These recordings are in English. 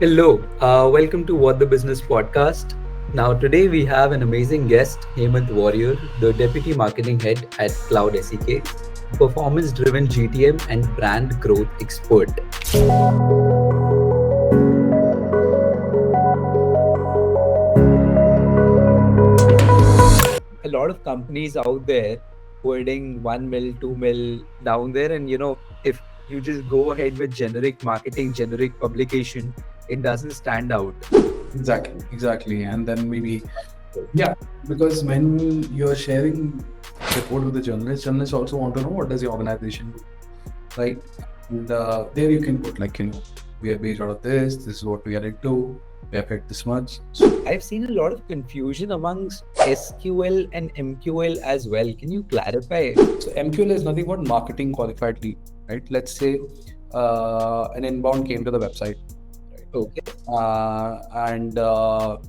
Hello, welcome to What the Business podcast. Now, today we have an amazing guest, Hemant Warrior, the Deputy Marketing Head at CloudSEK, performance driven GTM and brand growth expert. A lot of companies out there who are doing 1 mil, 2 mil down there, and if you just go ahead with generic marketing, generic publication, it doesn't stand out. Exactly. And then maybe, because when you're sharing report with the journalists also want to know what does the organization do, right? And there you can put we are based out of this is what we are into, we have hit this much. I've seen a lot of confusion amongst SQL and MQL as well. Can you clarify? So MQL is nothing but marketing qualified lead, right? Let's say an inbound came to the website. Okay. And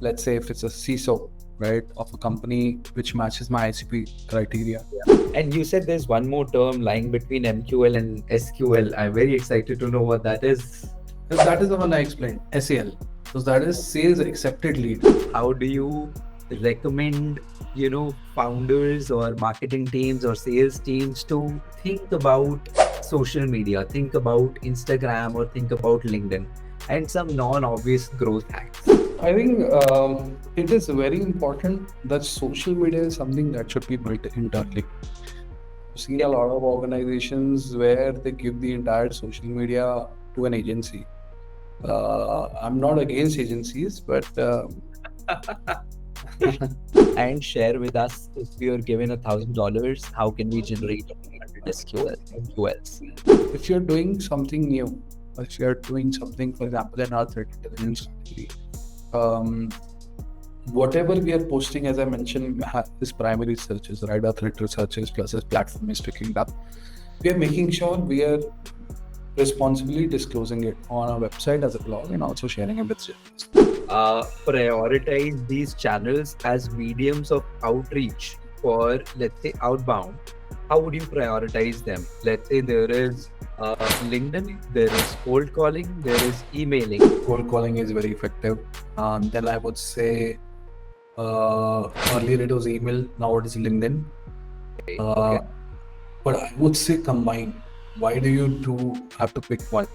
let's say if it's a CISO, right, of a company which matches my ICP criteria. And you said there's one more term lying between MQL and SQL. I'm very excited to know what that is. That is the one I explained, SAL. So that is sales accepted lead. How do you recommend, founders or marketing teams or sales teams to think about social media, think about Instagram or think about LinkedIn, and some non-obvious growth hacks? I think it is very important that social media is something that should be built internally. I've seen a lot of organizations where they give the entire social media to an agency. I'm not against agencies, but and share with us, if we are given $1,000, how can we generate 100 MQLs? If you're doing something new, if you're doing something, for example, in our threat intelligence strategy, whatever we are posting, as I mentioned, is primary searches, right? Our threat researches plus this platform is picking it up. We are making sure we are responsibly disclosing it on our website as a blog and also sharing it with journalists. Prioritize these channels as mediums of outreach for, let's say, outbound. How would you prioritize them? Let's say there is LinkedIn, there is cold calling, there is emailing. Cold calling is very effective. Then I would say earlier it was email, now it is LinkedIn. Okay. But I would say combine. Why do you have to pick one?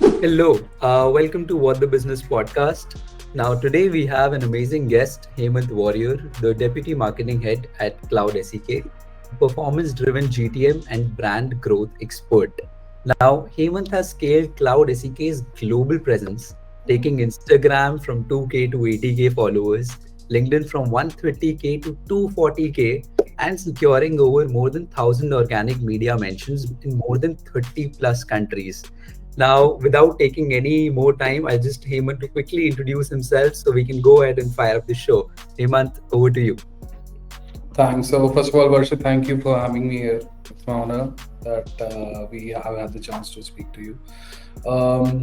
Hello, welcome to What the Business podcast. Now, today we have an amazing guest, Hemant Warrior, the Deputy Marketing Head at CloudSEK, performance-driven GTM and brand growth expert. Now, Hemant has scaled CloudSEK's global presence, taking Instagram from 2K to 80K followers, LinkedIn from 130K to 240K, and securing over more than 1,000 organic media mentions in more than 30 plus countries. Now, without taking any more time, I just Hemant to quickly introduce himself so we can go ahead and fire up the show. Hemant, over to you. Thanks. So first of all, Varsha, thank you for having me here. It's my honor that we have had the chance to speak to you.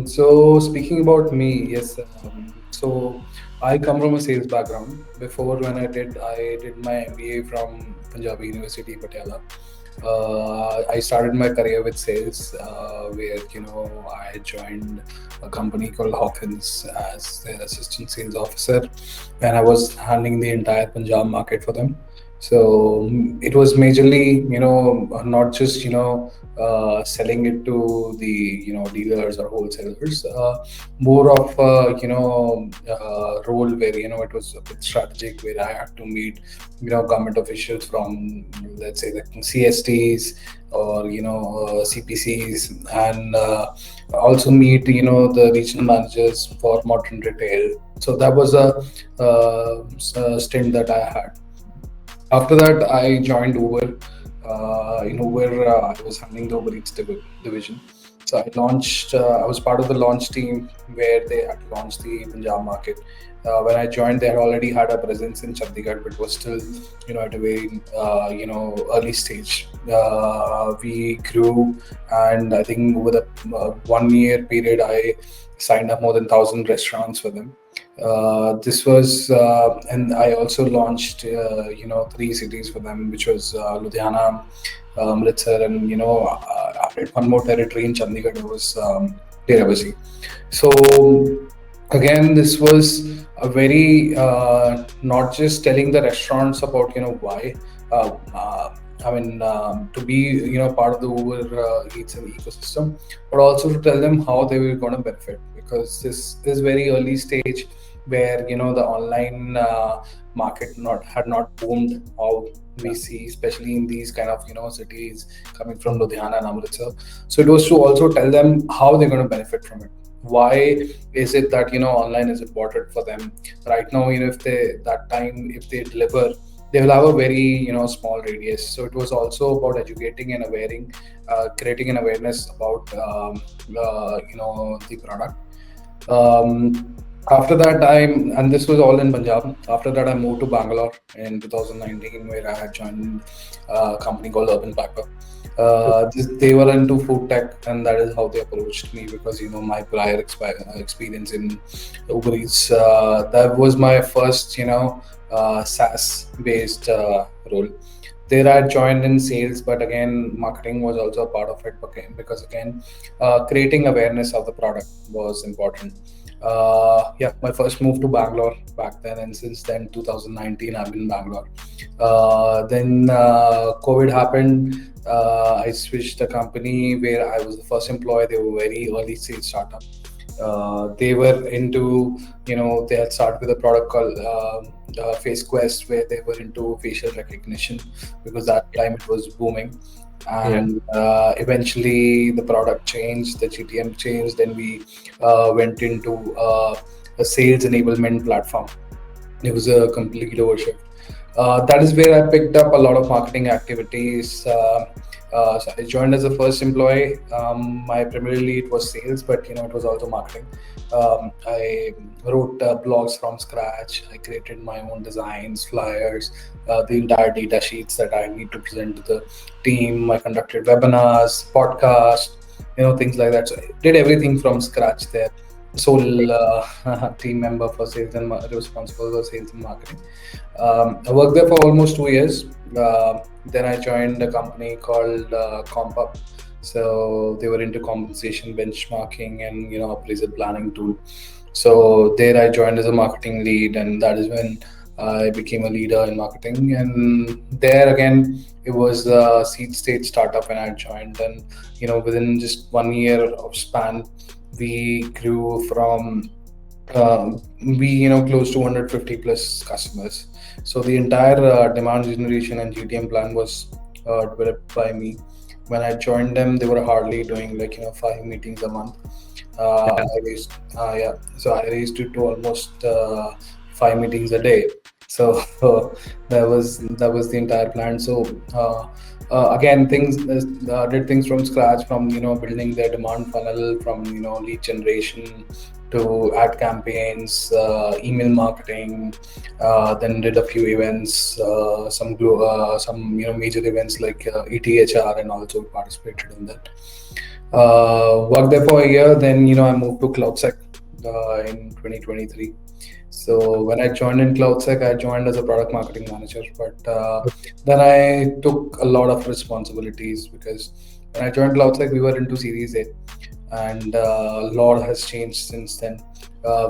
So speaking about me, yes. So I come from a sales background. Before when I did my MBA from Punjab University, Patiala. I started my career with sales, where I joined a company called Hawkins as their assistant sales officer, and I was handling the entire Punjab market for them. So it was majorly, not just selling it to the dealers or wholesalers. More of role where it was a bit strategic, where I had to meet government officials from, let's say, the CSTs or CPCs, and also meet the regional managers for modern retail. So that was a stint that I had. After that, I joined Uber. In Uber, I was handling the Uber Eats division. So I was part of the launch team where they had launched the Punjab market. When I joined, they had already had a presence in Chandigarh, but was still, at a very, early stage. We grew, and I think over the 1 year period, I signed up more than 1,000 restaurants for them. This was, and I also launched, 3 cities for them, which was Ludhiana, Amritsar, and added one more territory in Chandigarh. It was Dera. So again, this was a very not just telling the restaurants about why. Uh, uh, to be part of the Uber Eats and ecosystem, but also to tell them how they were going to benefit, because this is very early stage where the online market not had not boomed how we see, especially in these kind of cities coming from Ludhiana and Amritsar. So it was to also tell them how they're going to benefit from it. Why is it that online is important for them right now? If they that time, if they deliver, they will have a very small radius. So it was also about educating and awareing, creating an awareness about the product. After that, and this was all in Punjab. After that, I moved to Bangalore in 2019, where I had joined a company called Urban Packer. They were into food tech, and that is how they approached me, because my prior experience in Uber Eats. That was my first SaaS based role. There I joined in sales, but again, marketing was also a part of it, because again, creating awareness of the product was important. Yeah, my first move to Bangalore back then, and since then, 2019, I've been in Bangalore. Then COVID happened. I switched the company where I was the first employee. They were very early stage startup. They were into, they had started with a product called Face Quest, where they were into facial recognition, because that time it was booming. Yeah. And eventually the product changed, the GTM changed, then we went into a sales enablement platform. It was a complete overshift. That is where I picked up a lot of marketing activities. So I joined as a first employee. My primarily it was sales, but it was also marketing. I wrote blogs from scratch. I created my own designs, flyers, the entire data sheets that I need to present to the team. I conducted webinars, podcasts, things like that. So I did everything from scratch there. Sole team member for sales and responsible for sales and marketing. I worked there for almost 2 years. Then I joined a company called CompUp. So they were into compensation benchmarking and appraisal planning tool. So there I joined as a marketing lead, and that is when I became a leader in marketing. And there again, it was a seed stage startup when I joined, and within just 1 year of span, we grew from we close to 150 plus customers. So the entire demand generation and GTM plan was developed by me. When I joined them, they were hardly doing 5 meetings a month. I raised yeah, so I raised it to almost 5 meetings a day. So that was the entire plan. So again, things did things from scratch, from building their demand funnel, from lead generation to ad campaigns, email marketing. Then did a few events, some major events like ETHR, and also participated in that. Worked there for a year. Then I moved to CloudSEK in 2023. So when I joined in CloudSEK, I joined as a product marketing manager, but then I took a lot of responsibilities, because when I joined CloudSEK, we were into Series A, and a lot has changed since then.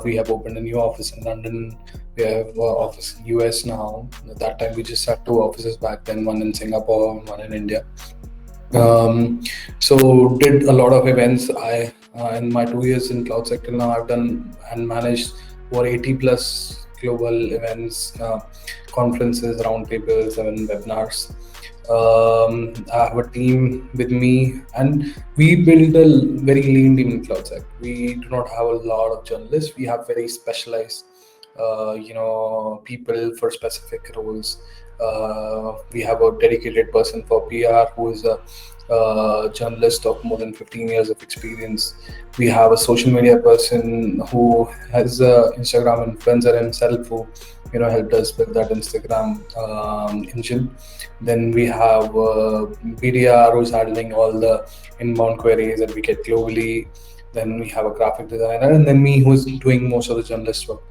We have opened a new office in London. We have an office in US now. At that time, we just had 2 offices back then, one in Singapore and one in India. So did a lot of events. I In my 2 years in cloud sector now, I've done and managed over 80 plus global events, conferences, roundtables, and webinars. I have a team with me, and we build a very lean team in CloudSEK. We do not have a lot of journalists. We have very specialized, people for specific roles. We have a dedicated person for PR who is a journalist of more than 15 years of experience. We have a social media person who has a Instagram influencer himself, who helped us with that Instagram engine. Then we have BDR who's handling all the inbound queries that we get globally. then we have a graphic designer, and then me who's doing most of the journalist work.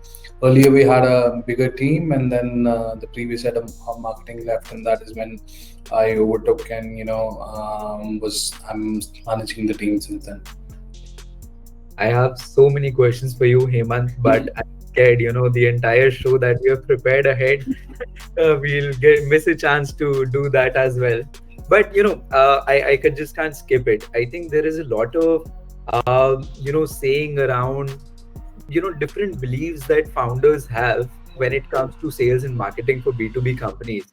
Earlier we had a bigger team, and then the previous head of marketing left, and that is when I overtook, and was I'm managing the team since then. I have so many questions for you, Hemant, but I'm scared, the entire show that we have prepared ahead, we'll miss a chance to do that as well. But, I could just can't skip it. I think there is a lot of, saying around, different beliefs that founders have when it comes to sales and marketing for B2B companies.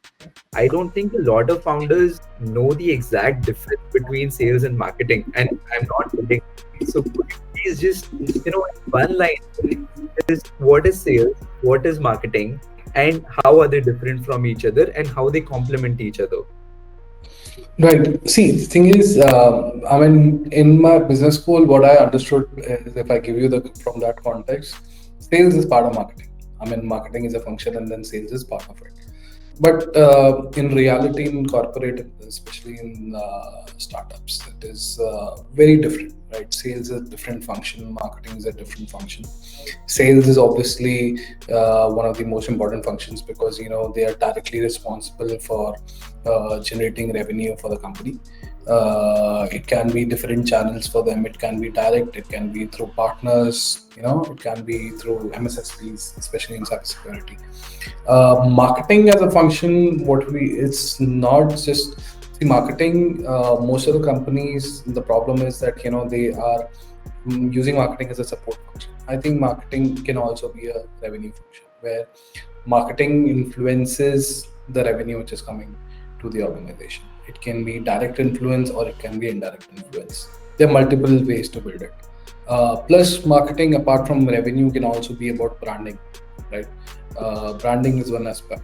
I don't think a lot of founders know the exact difference between sales and marketing, and I'm not kidding. So could you please just, in one line, is what is sales, what is marketing, and how are they different from each other, and how they complement each other? Right. See, the thing is, I mean, in my business school, what I understood is, if I give you the from that context, sales is part of marketing. I mean, marketing is a function, and then sales is part of it. But in reality, in corporate, especially in startups, it is very different, right? Sales is a different function, marketing is a different function. Sales is obviously one of the most important functions, because they are directly responsible for generating revenue for the company. It can be different channels for them. It can be direct, it can be through partners, it can be through MSSPs, especially in cybersecurity. Marketing as a function, what we it's not just see marketing. Most of the companies, the problem is that they are using marketing as a support function. I think marketing can also be a revenue function, where marketing influences the revenue which is coming to the organization. It can be direct influence, or it can be indirect influence. There are multiple ways to build it. Plus, marketing, apart from revenue, can also be about branding, right? Branding is one aspect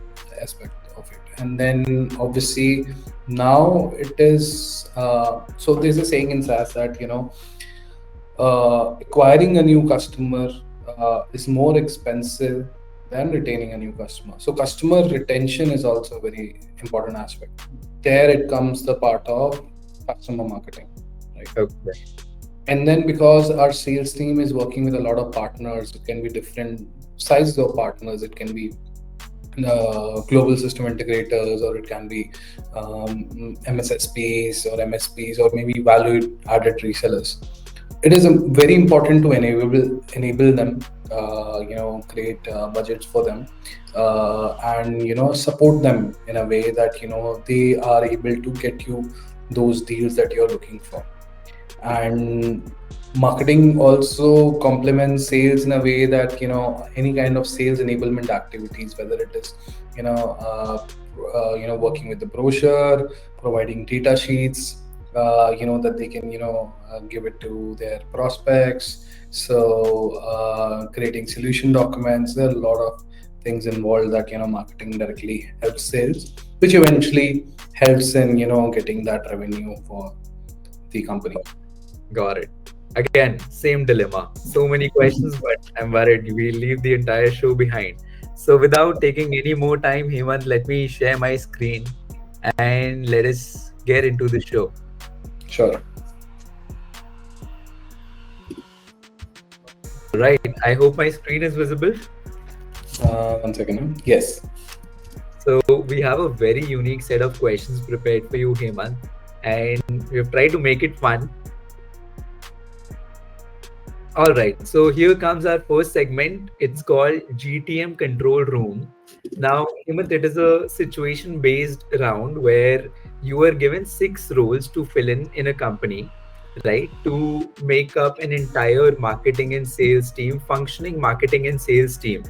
of it, and then obviously now it is. So there's a saying in SaaS that acquiring a new customer is more expensive than retaining a new customer. So customer retention is also a very important aspect. There it comes the part of customer marketing, right? Okay. And then, because our sales team is working with a lot of partners, it can be different sizes of partners. It can be global system integrators, or it can be MSSPs or MSPs, or maybe value added resellers. It is very important to enable them, create budgets for them, and support them in a way that they are able to get you those deals that you're looking for. And marketing also complements sales in a way that any kind of sales enablement activities, whether it is working with the brochure, providing data sheets, that they can give it to their prospects. So creating solution documents. There are a lot of things involved that marketing directly helps sales, which eventually helps in getting that revenue for the company. Got it. Again, same dilemma. So many questions, but I'm worried we'll leave the entire show behind. So, without taking any more time, Hemant, let me share my screen and let us get into the show. Sure. Right. I hope my screen is visible. 1 second. Yes. So, we have a very unique set of questions prepared for you, Hemant, and we've tried to make it fun. All right, so here comes our first segment. It's called GTM Control Room. Now, Hemant, it is a situation-based round where you are given 6 roles to fill in a company, right? To make up an entire marketing and sales team, functioning marketing and sales team,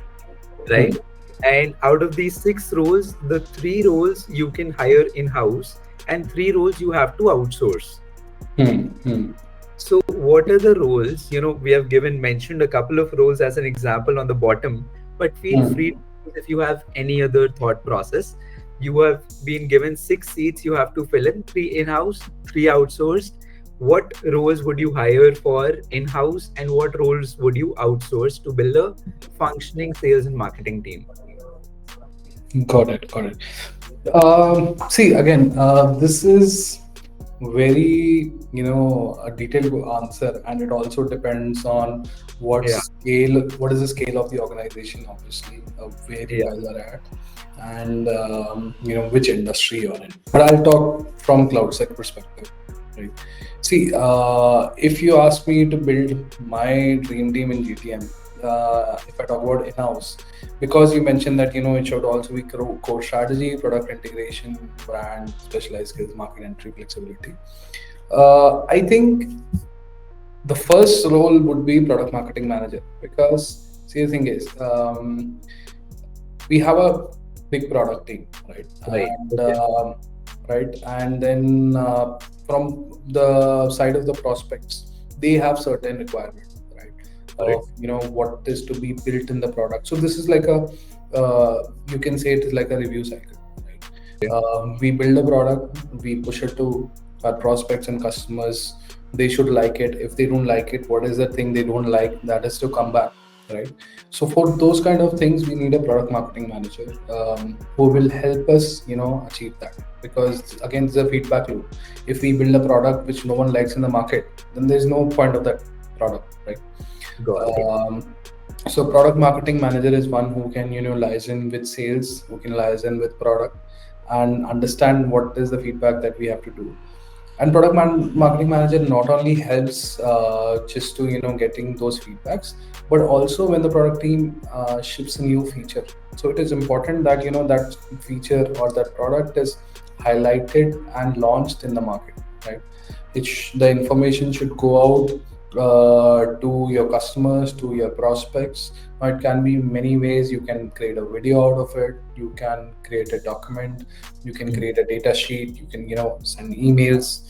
right? And out of these 6 roles, the 3 roles you can hire in-house, and 3 roles you have to outsource. So what are the roles? We have mentioned a couple of roles as an example on the bottom, but feel free if you have any other thought process. You have been given 6 seats you have to fill in, 3 in-house, 3 outsourced. What roles would you hire for in-house, and what roles would you outsource to build a functioning sales and marketing team? Got it. See, again, this is very, a detailed answer, and it also depends on Yeah. what is the scale of the organization, obviously, where you Yeah. guys are at, and which industry you're in. But I'll talk from CloudSEK perspective, right? See, if you ask me to build my dream team in GTM, if I talk about in-house, because you mentioned that it should also be core strategy, product integration, brand, specialized skills, market entry, flexibility. I think the first role would be product marketing manager, because see, the thing is, we have a big product team, right? Right. And Okay. right, and then from the side of the prospects, they have certain requirements, right? Of Correct. what is to be built in the product. So this is like a, you can say it is like a review cycle, right? Okay. We build a product, we push it to our prospects and customers. They should like it. If they don't like it, what is the thing they don't like, that is to come back, right? So for those kind of things, we need a product marketing manager, who will help us, achieve that. Because again, it's a feedback loop. If we build a product which no one likes in the market, then there's no point of that product, right? Got it. Um, so product marketing manager is one who can, liaison with sales, who can liaison with product, and understand what is the feedback that we have to do. And marketing manager not only helps just to getting those feedbacks, but also when the product team ships a new feature. So it is important that that feature or that product is highlighted and launched in the market, right? The information should go out to your customers, to your prospects. Now, it can be many ways. You can create a video out of it, you can create a document, you can Mm. create a data sheet, you can send emails.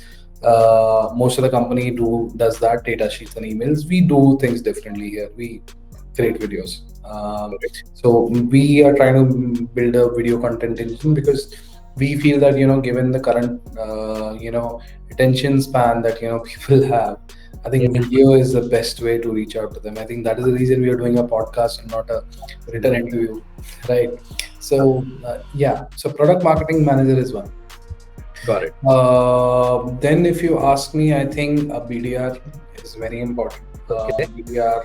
Most of the company does that, data sheets and emails. We do things differently here. We create videos. So we are trying to build a video content engine, because we feel that given the current attention span that people have, I Yeah. think video is the best way to reach out to them. I think that is the reason we are doing a podcast and not a written Absolutely. interview, right? So yeah, so product marketing manager is one. Got it. Then, if you ask me, I think a BDR is very important. Okay. BDR,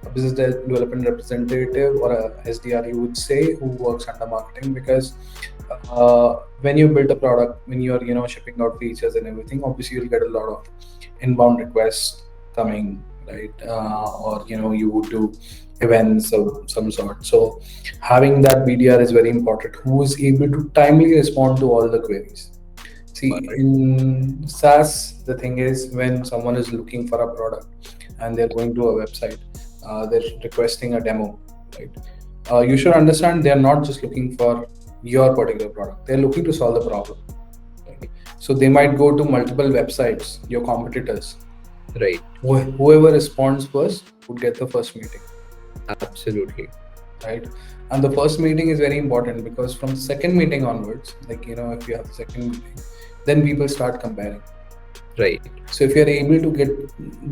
a business development representative, or a SDR, you would say, who works under marketing. Because when you build a product, when you're shipping out features and everything, obviously you'll get a lot of inbound requests coming, right? Or you would do events of some sort. So having that BDR is very important, who is able to timely respond to all the queries. Got See, it. in SaaS, the thing is, when someone is looking for a product and they're going to a website, they're requesting a demo, right? You should understand they're not just looking for your particular product, they're looking to solve the problem, right? So they might go to multiple websites, your competitors. Right. Whoever responds first would get the first meeting, Absolutely. right? And the first meeting is very important, because from the second meeting onwards, like if you have the second meeting, then people start comparing. Right. So if you're able to get,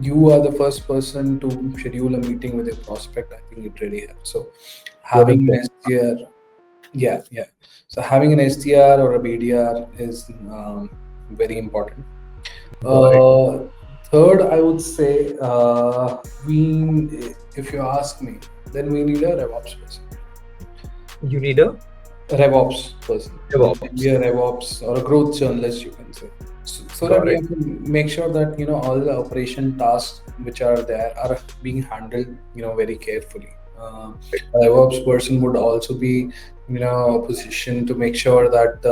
you are the first person to schedule a meeting with your prospect, I think it really helps. So You're the having an best. SDR, yeah, yeah. So having an SDR or a BDR is very important. Got it. Uh, Third, I would say, if you ask me, then we need a RevOps person. You need a RevOps person. We can DevOps. be a RevOps or a growth journalist, you can say. So that Got we it. have to make sure that all the operation tasks which are there are being handled very carefully. A RevOps person would also be positioned to make sure that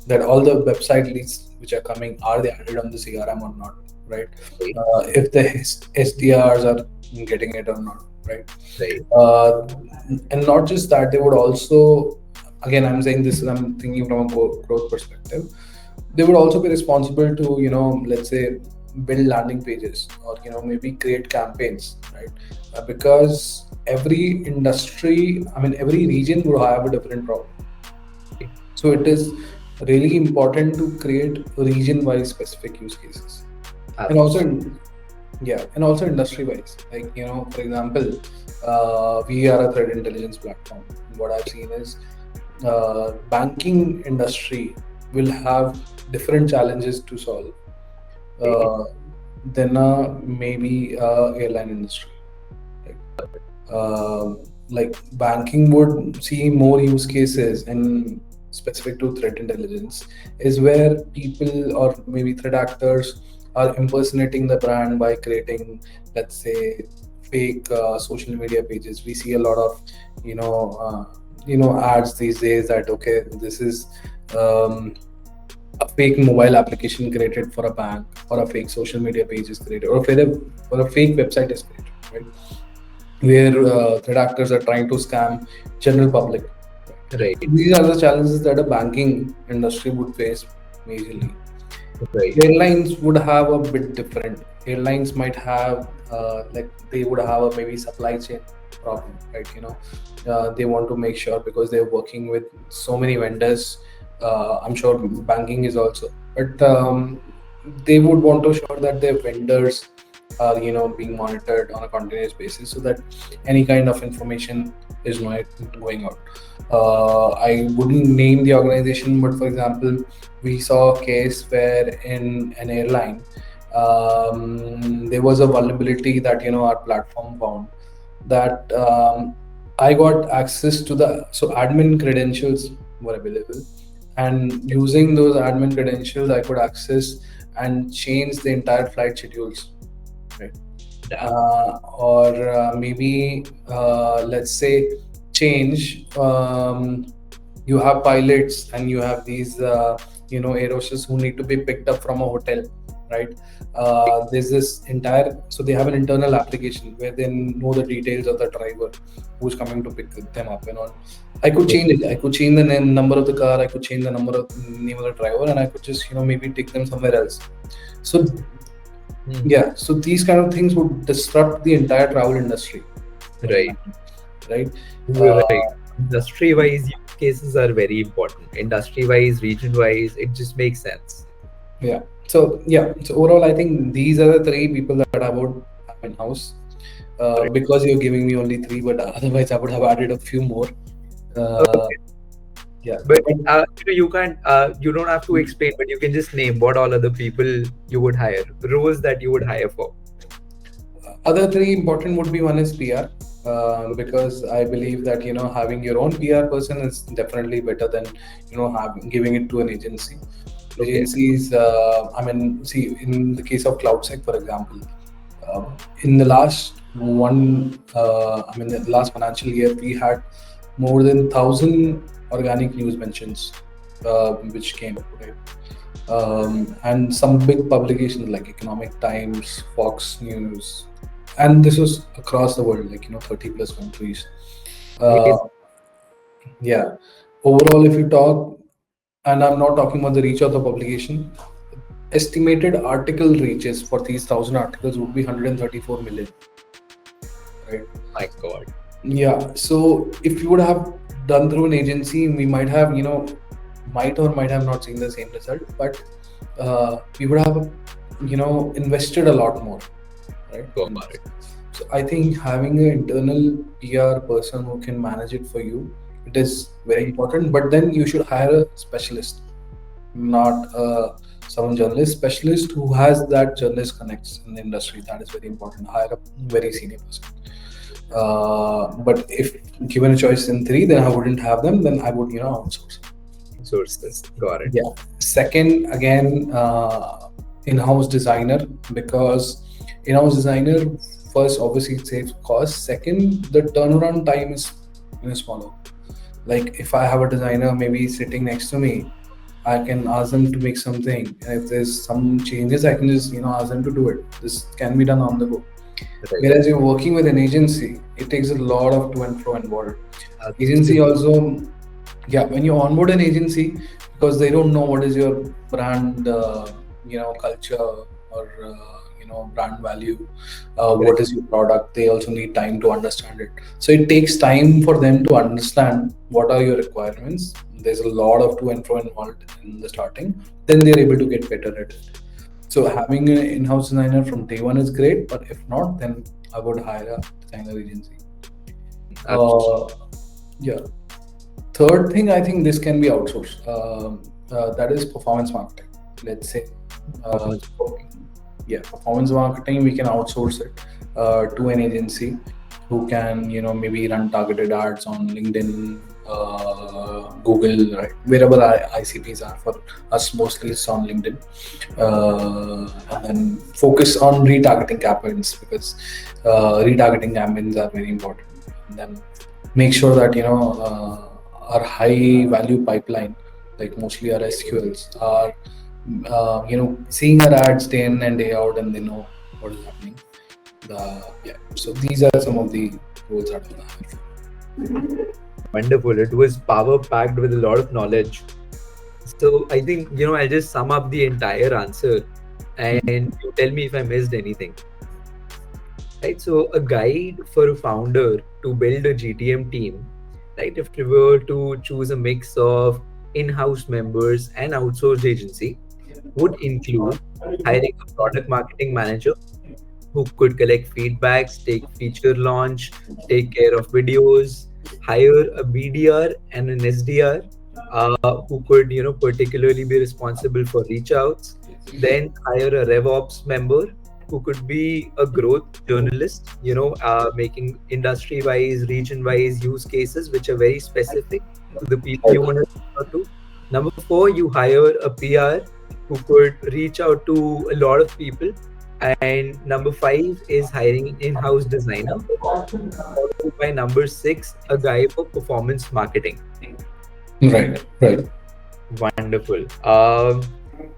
that all the website leads which are coming, are they added on the CRM or not, right? Right. If the SDRs are getting it or not, right? Right. uh, and not just that, they would also, again, I'm saying this, I'm thinking from a growth perspective, they would also be responsible to let's say build landing pages, or maybe create campaigns, right? Because every industry, I mean every region would have a different problem. So it is really important to create region wise specific use cases. And also Absolutely. yeah, and also industry wise, like for example, we are a threat intelligence platform. What I've seen is banking industry will have different challenges to solve Okay. uh, than maybe airline industry. Right? Like banking would see more use cases and specific to threat intelligence is where people or maybe threat actors are impersonating the brand by creating, let's say, fake social media pages. We see a lot of you know ads these days that okay, this is um, a fake mobile application created for a bank, or a fake social media page is created, or a fake website is created, right? Where threat actors are trying to scam general public. Right. These are the challenges that a banking industry would face majorly. Right. Airlines would have a bit different. Airlines might have like they would have a maybe supply chain problem, right? They want to make sure because they're working with so many vendors. I'm sure banking is also, but they would want to sure that their vendors are being monitored on a continuous basis so that any kind of information is not going out. I wouldn't name the organization, but for example, we saw a case where in an airline there was a vulnerability that our platform found that I got access to the admin credentials were available, and using those admin credentials I could access and change the entire flight schedules, right? Damn. Or maybe let's say change, you have pilots and you have these air hostesses who need to be picked up from a hotel, right? There's this entire, so they have an internal application where they know the details of the driver who's coming to pick them up and all. I could change it. I could change the number of the car. I could change the name of the driver, and I could just maybe take them somewhere else. So Mhm. yeah, so these kind of things would disrupt the entire travel industry, for Right. example, right? You're right. Uh, Industry-wise, use cases are very important. Industry-wise, region-wise, it just makes sense. so overall, I think these are the three people that I would have in house. Right. Because you're giving me only three, but otherwise I would have added a few more. Uh, Okay. yeah, But but you can't. You don't have to explain, but you can just name what all other people you would hire, roles that you would hire for. other three important would be one is PR, because I believe that having your own PR person is definitely better than having giving it to an agency. Okay. Agencies, I mean, see, in the case of CloudSEK, for example, in the last the last financial year, we had more than 1,000 organic news mentions, which came, right? And some big publications like Economic Times, Fox News, and this was across the world, like 30 plus countries. Uh, Amazing. yeah, overall, if you talk, and I'm not talking about the reach of the publication, estimated article reaches for these 1,000 articles would be 134 million, right? My God. Yeah, so if you would have done through an agency, we might have, might or might have not seen the same result, but we would have, invested a lot more, right? Got In it. this. So I think having an internal PR person who can manage it for you, it is very important. But then you should hire a specialist, not someone journalist specialist who has that journalist connects in the industry. That is very important. Hire a very senior person. But if given a choice in three, then I wouldn't have them. Then I would, outsource. Sources. Got it. Yeah. Second, again, in-house designer, because in-house designer, first obviously it saves cost. Second, the turnaround time is smaller. Like if I have a designer maybe sitting next to me, I can ask them to make something. And if there's some changes, I can just ask them to do it. This can be done on the go. Right. Whereas you're working with an agency, it takes a lot of to and fro involved. Agency Absolutely. also, yeah, when you onboard an agency, because they don't know what is your brand, culture, or brand value, Right. what is your product. They also need time to understand it. So it takes time for them to understand what are your requirements. There's a lot of to and fro involved in the starting. Then they're able to get better at it. So having an in-house designer from day one is great, but if not, then I would hire a designer agency. Absolutely. Uh, yeah. Third thing, I think this can be outsourced. that is performance marketing. Let's say, uh, Performance performance marketing, we can outsource it to an agency who can, maybe run targeted ads on LinkedIn, Google, right? Wherever ICPs are. For us, mostly it's on LinkedIn, and then focus on retargeting campaigns, because retargeting campaigns are very important. And then make sure that our high value pipeline, like mostly our SQLs, are seeing our ads day in and day out, and they know what is happening. So these are some of the roles that I have. wonderful. It was power packed with a lot of knowledge. So I think, I'll just sum up the entire answer and you tell me if I missed anything. Right. So a guide for a founder to build a GTM team, right? If we were to choose a mix of in-house members and outsourced agency, would include hiring a product marketing manager who could collect feedbacks, take feature launch, take care of videos, hire a BDR and an SDR who could, particularly be responsible for reach outs, then hire a RevOps member who could be a growth journalist, making industry wise, region wise use cases which are very specific to the people you want to reach out to. Number four, you hire a PR who could reach out to a lot of people. And number five is hiring an in-house designer, followed by number six, a guy for performance marketing. Right, right. Wonderful.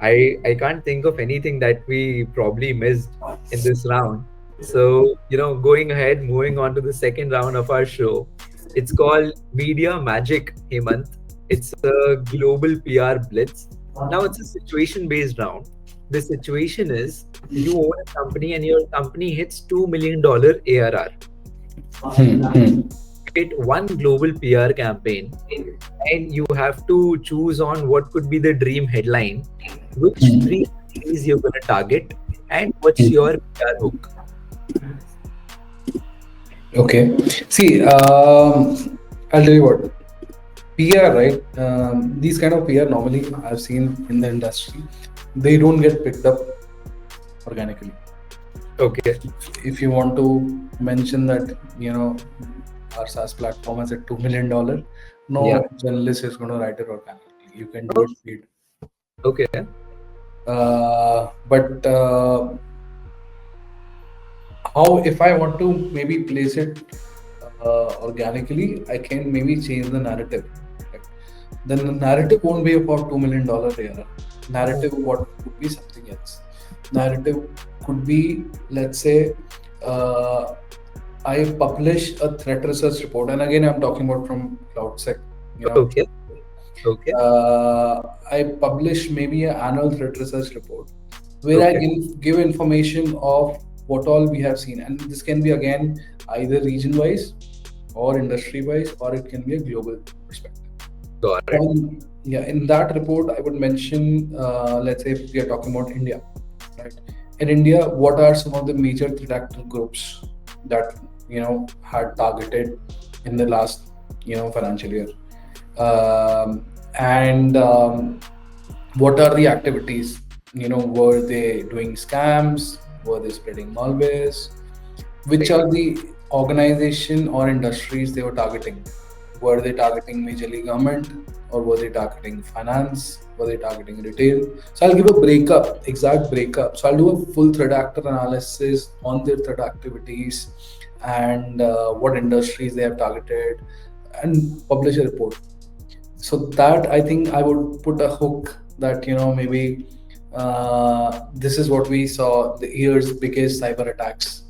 I can't think of anything that we probably missed in this round. So, going ahead, moving on to the second round of our show. It's called Media Magic, Hemant. It's a global PR blitz. Now, it's a situation-based round. The situation is you own a company and your company hits $2 million ARR. Hmm. Create one global PR campaign and you have to choose on what could be the dream headline, which Hmm. three cities you're going to target, and what's Hmm. your PR hook. Okay. See, I'll tell you what. PR, right? These kind of PR normally I've seen in the industry, they don't get picked up organically. Okay. If you want to mention that, our SaaS platform has a $2 million, Yeah. no journalist is going to write it organically. You can do Oh, it paid. okay. But how, if I want to maybe place it organically, I can maybe change the narrative. Right? Then the narrative won't be about $2 million ARR. Narrative what could be something else. Narrative could be, let's say, uh, I publish a threat research report, and again I'm talking about from CloudSEK. You know, Okay. Okay. I publish maybe an annual threat research report where I Okay. give information of what all we have seen, and this can be again either region wise or industry wise, or it can be a global perspective. Got it. Yeah, in that report, I would mention, let's say if we are talking about India, right? In India, what are some of the major threat actor groups that had targeted in the last financial year, and what are the activities? Were they doing scams? Were they spreading malwares? Which Right. are the organization or industries they were targeting? Were they targeting majorly government, or were they targeting finance? Were they targeting retail? So I'll give a breakup, exact breakup. So I'll do a full threat actor analysis on their threat activities and what industries they have targeted, and publish a report. So that, I think I would put a hook that maybe this is what we saw the year's biggest cyber attacks,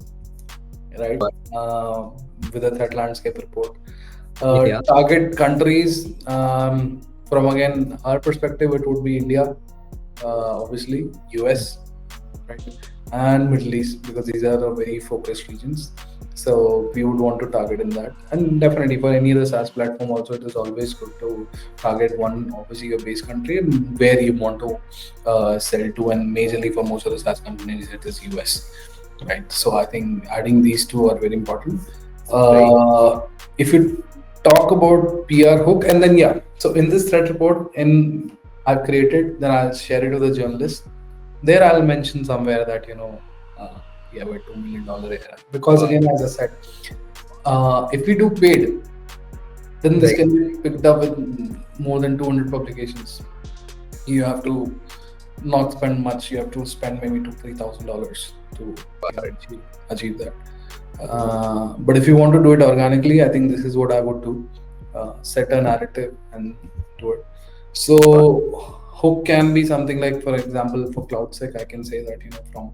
right? uh, with a threat landscape report. Yeah. Target countries, from again our perspective, it would be India, obviously US, right, and Middle East, because these are the very focused regions. So we would want to target in that, and definitely for any other SaaS platform also, it is always good to target one, obviously your base country and where you want to sell to, and majorly for most of the SaaS companies it is US, right? So I think adding these two are very important. Right. If you talk about PR hook, and then yeah, so in this threat report, in I've created, then I'll share it with the journalist. There I'll mention somewhere that, uh, we have a $2 million era. Because Wow. again, as I said, if we do paid, then this Right. can be picked up with more than 200 publications. You have to not spend much. You have to spend maybe $2,000-3,000 to achieve that. But if you want to do it organically, I think this is what I would do: set a narrative and do it. So hook can be something like, for example, for CloudSEK, I can say that, from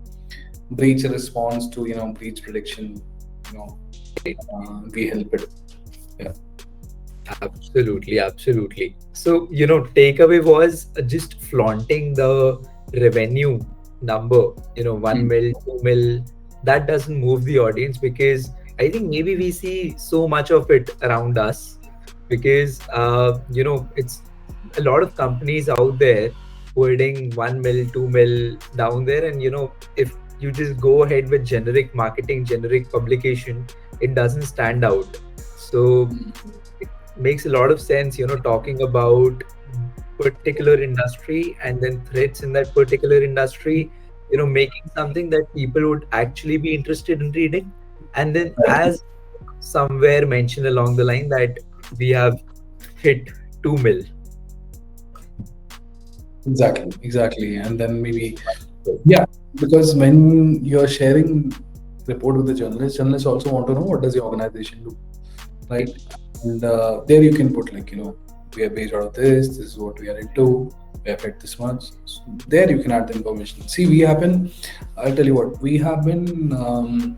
breach response to, breach prediction, you know, we help it. Yeah. Absolutely, absolutely. So, takeaway was just flaunting the revenue number, 1 mil, 2 mil. That doesn't move the audience because I think maybe we see so much of it around us because, it's a lot of companies out there putting 1 mil, 2 mil down there. And, if you just go ahead with generic marketing, generic publication, it doesn't stand out. So, makes a lot of sense, talking about particular industry and then threats in that particular industry, making something that people would actually be interested in reading. And then, Right. as somewhere mentioned along the line, that we have hit 2 mil. Exactly, exactly. And then maybe, yeah, because when you're sharing report with the journalists also want to know what does the organization do, right? And there you can put, like, we are based out of this. This is what we are into. We have hit this much. So there you can add the information. See, we have been. I'll tell you what, we have been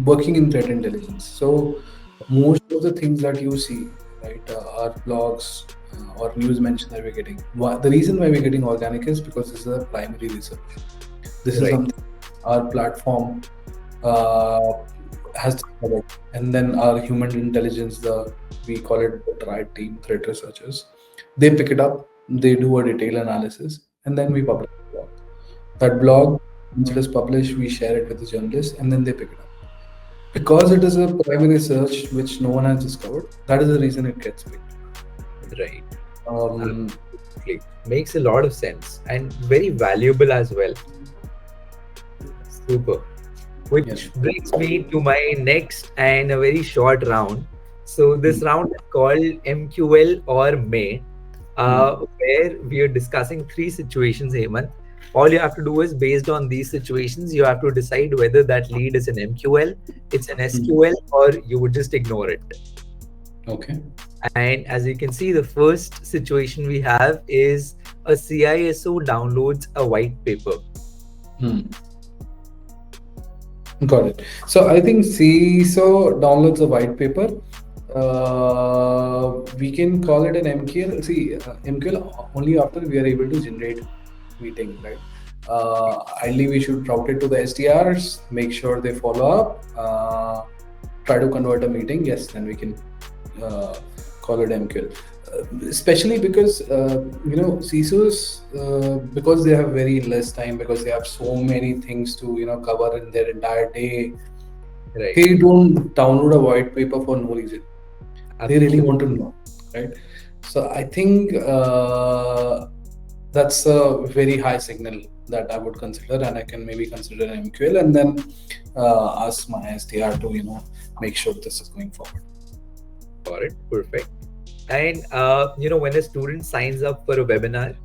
working in threat intelligence. So most of the things that you see, right, are blogs or news mention that we're getting. The reason why we're getting organic is because this is a primary research. This is Right. something our platform uh, has discovered, and then our human intelligence, the we call it the triad team, threat researchers, they pick it up, they do a detailed analysis, and then we publish a blog. That blog, once it is published, we share it with the journalists, and then they pick it up. Because it is a primary research which no one has discovered, that is the reason it gets picked. Right. Um, Absolutely. Makes a lot of sense and very valuable as well. Super. yes. Which brings me to my next and a very short round. So Hmm. this round is called MQL or May, Hmm. where we are discussing three situations, Hemant. All you have to do is, based on these situations, you have to decide whether that lead is an MQL, it's an Hmm. SQL, or you would just ignore it. Okay. And as you can see, the first situation we have is a CISO downloads a white paper. Hmm. Got it. So I think CISO downloads a white paper. We can call it an MQL. See, MQL only after we are able to generate meeting, right? Ideally, we should route it to the SDRs, make sure they follow up, try to convert a meeting. Yes, then we can uh, call it MQL. Especially because CISOs, because they have very less time, because they have so many things to cover in their entire day, Right. they don't download a white paper for no reason. They really want to Absolutely. know, right? So I think that's a very high signal that I would consider, and I can maybe consider an MQL, and then ask my SDR to make sure this is going forward. Got it. Perfect. And when a student signs up for a webinar,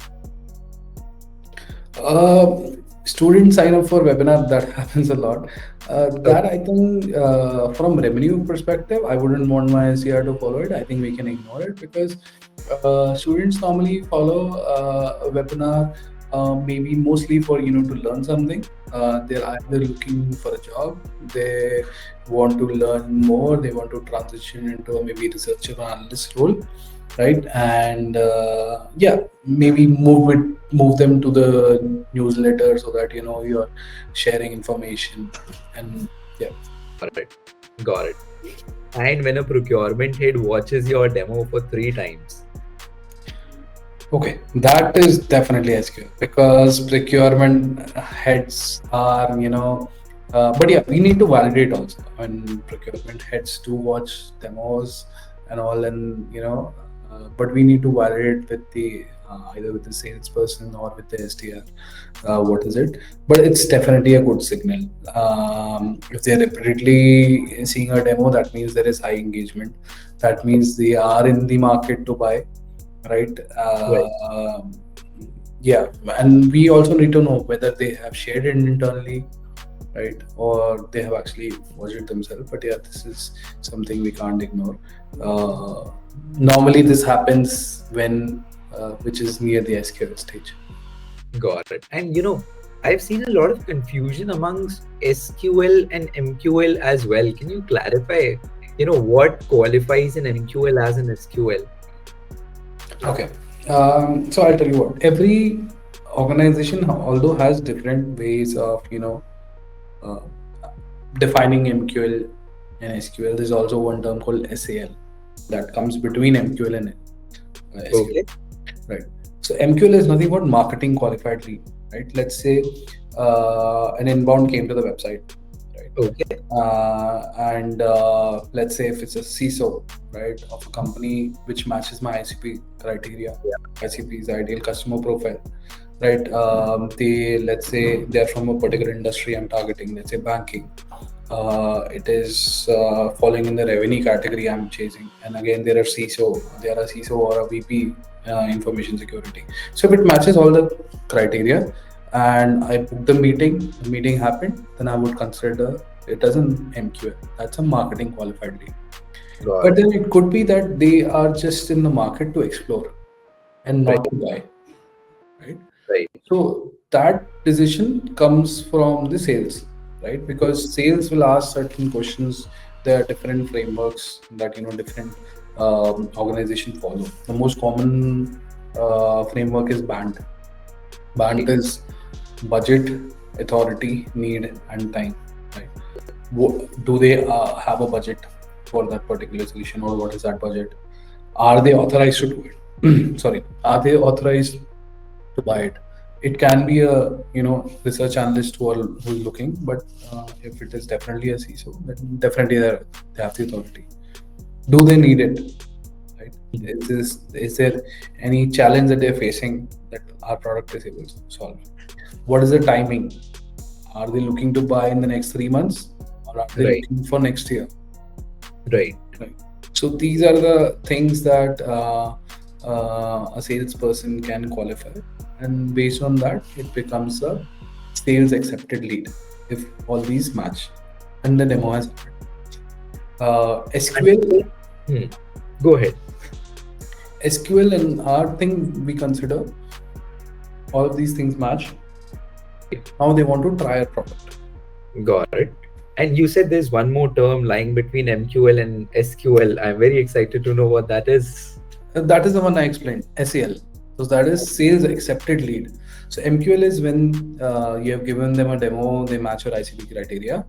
Students sign up for webinar, that happens a lot. That okay, I think, from revenue perspective, I wouldn't want my SDR to follow it. I think we can ignore it because students normally follow a webinar, maybe mostly for to learn something. They're either looking for a job, they want to learn more, they want to transition into a maybe researcher or analyst role, right? And yeah, maybe move them to the newsletter so that you're sharing information. And yeah. got it. Got it. And when a procurement head watches your demo for 3 times. Okay, that is definitely SQL because procurement heads are, but yeah, we need to validate also when procurement heads do watch demos and all, and but we need to validate with the either with the salesperson or with the SDR. What is it? But it's definitely a good signal. If they're repeatedly seeing a demo, that means there is high engagement. That means they are in the market to buy, right? Right. Yeah, and we also need to know whether they have shared it internally, right, or they have actually watched it themselves. But yeah, this is something we can't ignore. uh, Normally this happens when which is near the SQL stage. Got it. And I've seen a lot of confusion amongst SQL and MQL as well. Can you clarify, what qualifies an MQL as an SQL? Okay. So I'll tell you what, every organization although has different ways of uh, defining MQL and SQL. There's also one term called SAL that comes between MQL and SQL. Okay. Right. So MQL is nothing but marketing qualified lead, right? Let's say an inbound came to the website, right? Okay. And let's say if it's a CISO, right, of a company which matches my ICP criteria, ICP is ideal customer profile, right? Let's say they're from a particular industry I'm targeting, let's say banking. It is falling in the revenue category I'm chasing, and again there are CISO or a VP information security. So if it matches all the criteria and I book the meeting happened, then I would consider it as an MQL. That's a marketing qualified lead. Got But it. then it could be that they are just in the market to explore and Right. not to buy, right? Right. So that decision comes from the sales, right? Because sales will ask certain questions. There are different frameworks that different organization follow. The most common framework is BANT. BANT is budget, authority, need, and time. Right? Do they have a budget for that particular solution, or what is that budget? Are they authorized to do it? Sorry, are they authorized to buy it? It can be a research analyst who is looking, but if it is definitely a CISO, then definitely they have the authority. Do they need it? Right? Is there any challenge that they're facing that our product is able to solve? What is the timing? Are they looking to buy in the next 3 months, or are they Right. looking for next year? Right. Right. So these are the things that a salesperson can qualify, and based on that, it becomes a sales accepted lead if all these match, and the demo has happened. SQL, Hmm. Go ahead. SQL, and our thing we consider all of these things match. Now they want to try a product. Got it. And you said there's one more term lying between MQL and SQL. I'm very excited to know what that is. That is the one I explained, SAL. So that is sales accepted lead. So MQL is when you have given them a demo, they match your ICP criteria.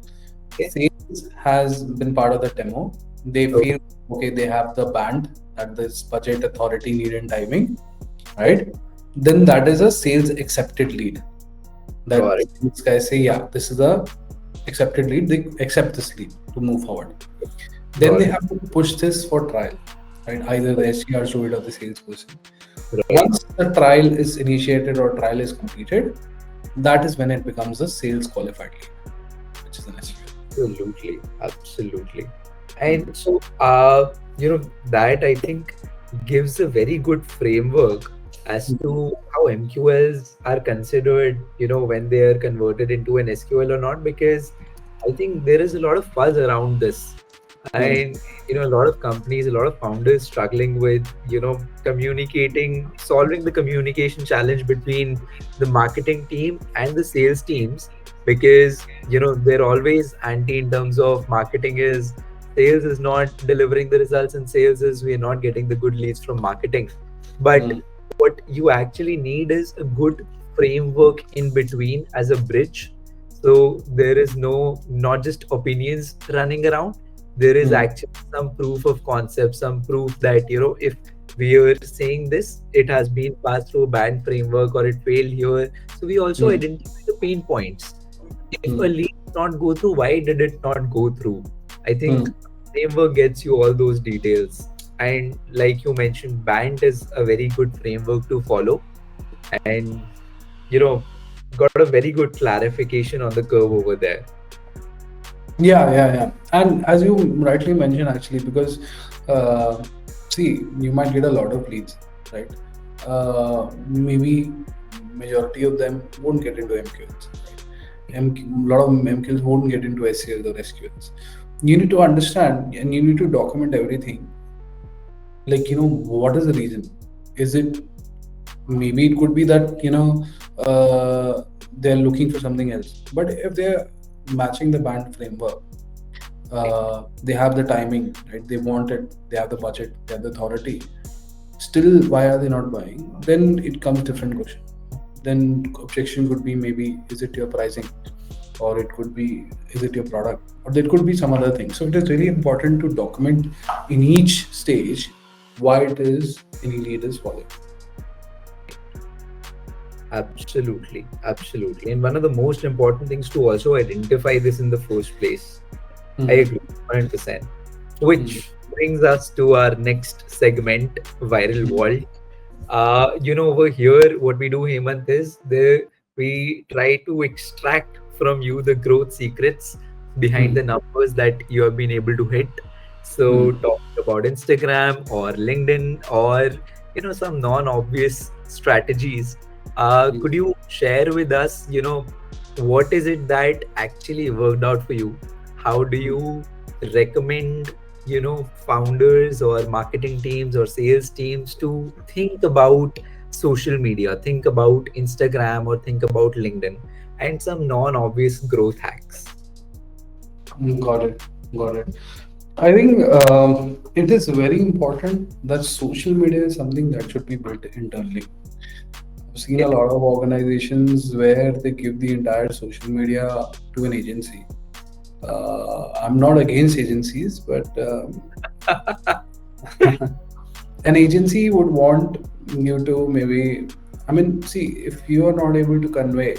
Okay. Sales has been part of the demo. They feel okay, they have the band at this budget, authority, need, and timing, right? Then that is a sales accepted lead. That Got it. these guys say, yeah, this is a accepted lead. They accept this lead to move forward. Then Got they it. have to push this for trial, right? Either the SDR should do it or the salesperson. Right. Once the trial is initiated or trial is completed, that is when it becomes a sales qualified lead, which is an SQL. Absolutely. And so, that I think gives a very good framework as to how MQLs are considered, when they are converted into an SQL or not, because I think there is a lot of fuzz around this. And, a lot of companies, a lot of founders struggling with, solving the communication challenge between the marketing team and the sales teams, because, they're always anti in terms of marketing is sales is not delivering the results, and sales is we're not getting the good leads from marketing. But what you actually need is a good framework in between as a bridge. So there is not just opinions running around. There is actually some proof of concept, some proof that, if we are saying this, it has been passed through a band framework or it failed here. So we also identify the pain points. If a lead did not go through, why did it not go through? I think framework gets you all those details. And like you mentioned, band is a very good framework to follow, and you know, got a very good clarification on the curve over there. Yeah. And as you rightly mentioned, actually, because see, you might get a lot of leads, right? Maybe majority of them won't get into MQLs, right? A lot of MQLs won't get into SQLs or SQLs. You need to understand and you need to document everything. Like, what is the reason? Is it, maybe it could be that, they're looking for something else. But if they're matching the band framework, they have the timing, right? They want it, they have the budget, they have the authority. Still, why are they not buying? Then it comes different question. Then objection could be, maybe is it your pricing, or it could be, is it your product, or there could be some other thing. So it is really important to document in each stage why it is any lead is following. Absolutely, absolutely. And one of the most important things to also identify this in the first place. I Mhm. agree, 100%. Which brings us to our next segment, viral Mhm. vault. Over here, what we do, Hemant, is we try to extract from you the growth secrets behind the Mhm. numbers that you have been able to hit. So, Mhm. talking about Instagram or LinkedIn or some non-obvious strategies. Could Mhm. you share with us, what is it that actually worked out for you? How do you recommend founders or marketing teams or sales teams to think about social media, think about Instagram or think about LinkedIn, and some non-obvious growth hacks? Got it. Got it. I think it is very important that social media is something that should be built internally. I've seen a Okay. lot of organizations where they give the entire social media to an agency. I'm not against agencies, but an agency would want you to maybe, I mean, see, if you are not able to convey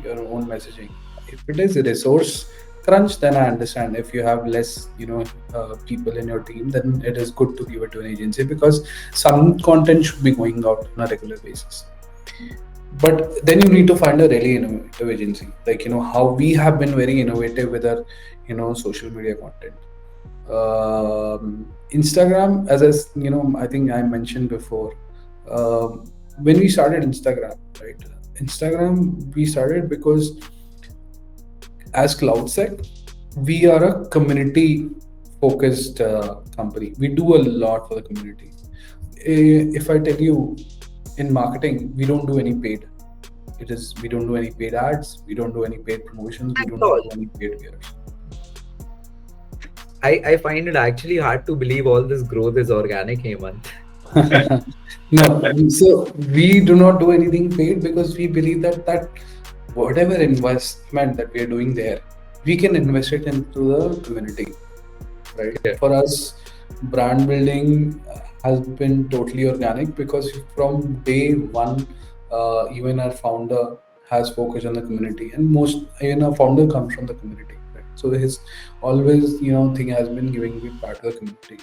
your own messaging, if it is a resource crunch, then I understand. If you have less, people in your team, then it is good to give it to an agency, because some content should be going out on a regular basis. But then you need to find a really innovative agency, like, how we have been very innovative with our, social media content. Instagram, as I think I mentioned before, when we started Instagram, right? Instagram, we started because as CloudSEK, we are a community focused company. We do a lot for the community. If I tell you, in marketing, we don't do any paid. It is, we don't do any paid ads, we don't do any paid promotions, we do not do any paid peers. I find it actually hard to believe all this growth is organic, Hemant. No, so we do not do anything paid, because we believe that whatever investment that we are doing there, we can invest it into the community, right? Yeah. For us, brand building has been totally organic, because from day one, even our founder has focused on the community, and most, our founder comes from the community, right? So his always, thing has been giving back to the community.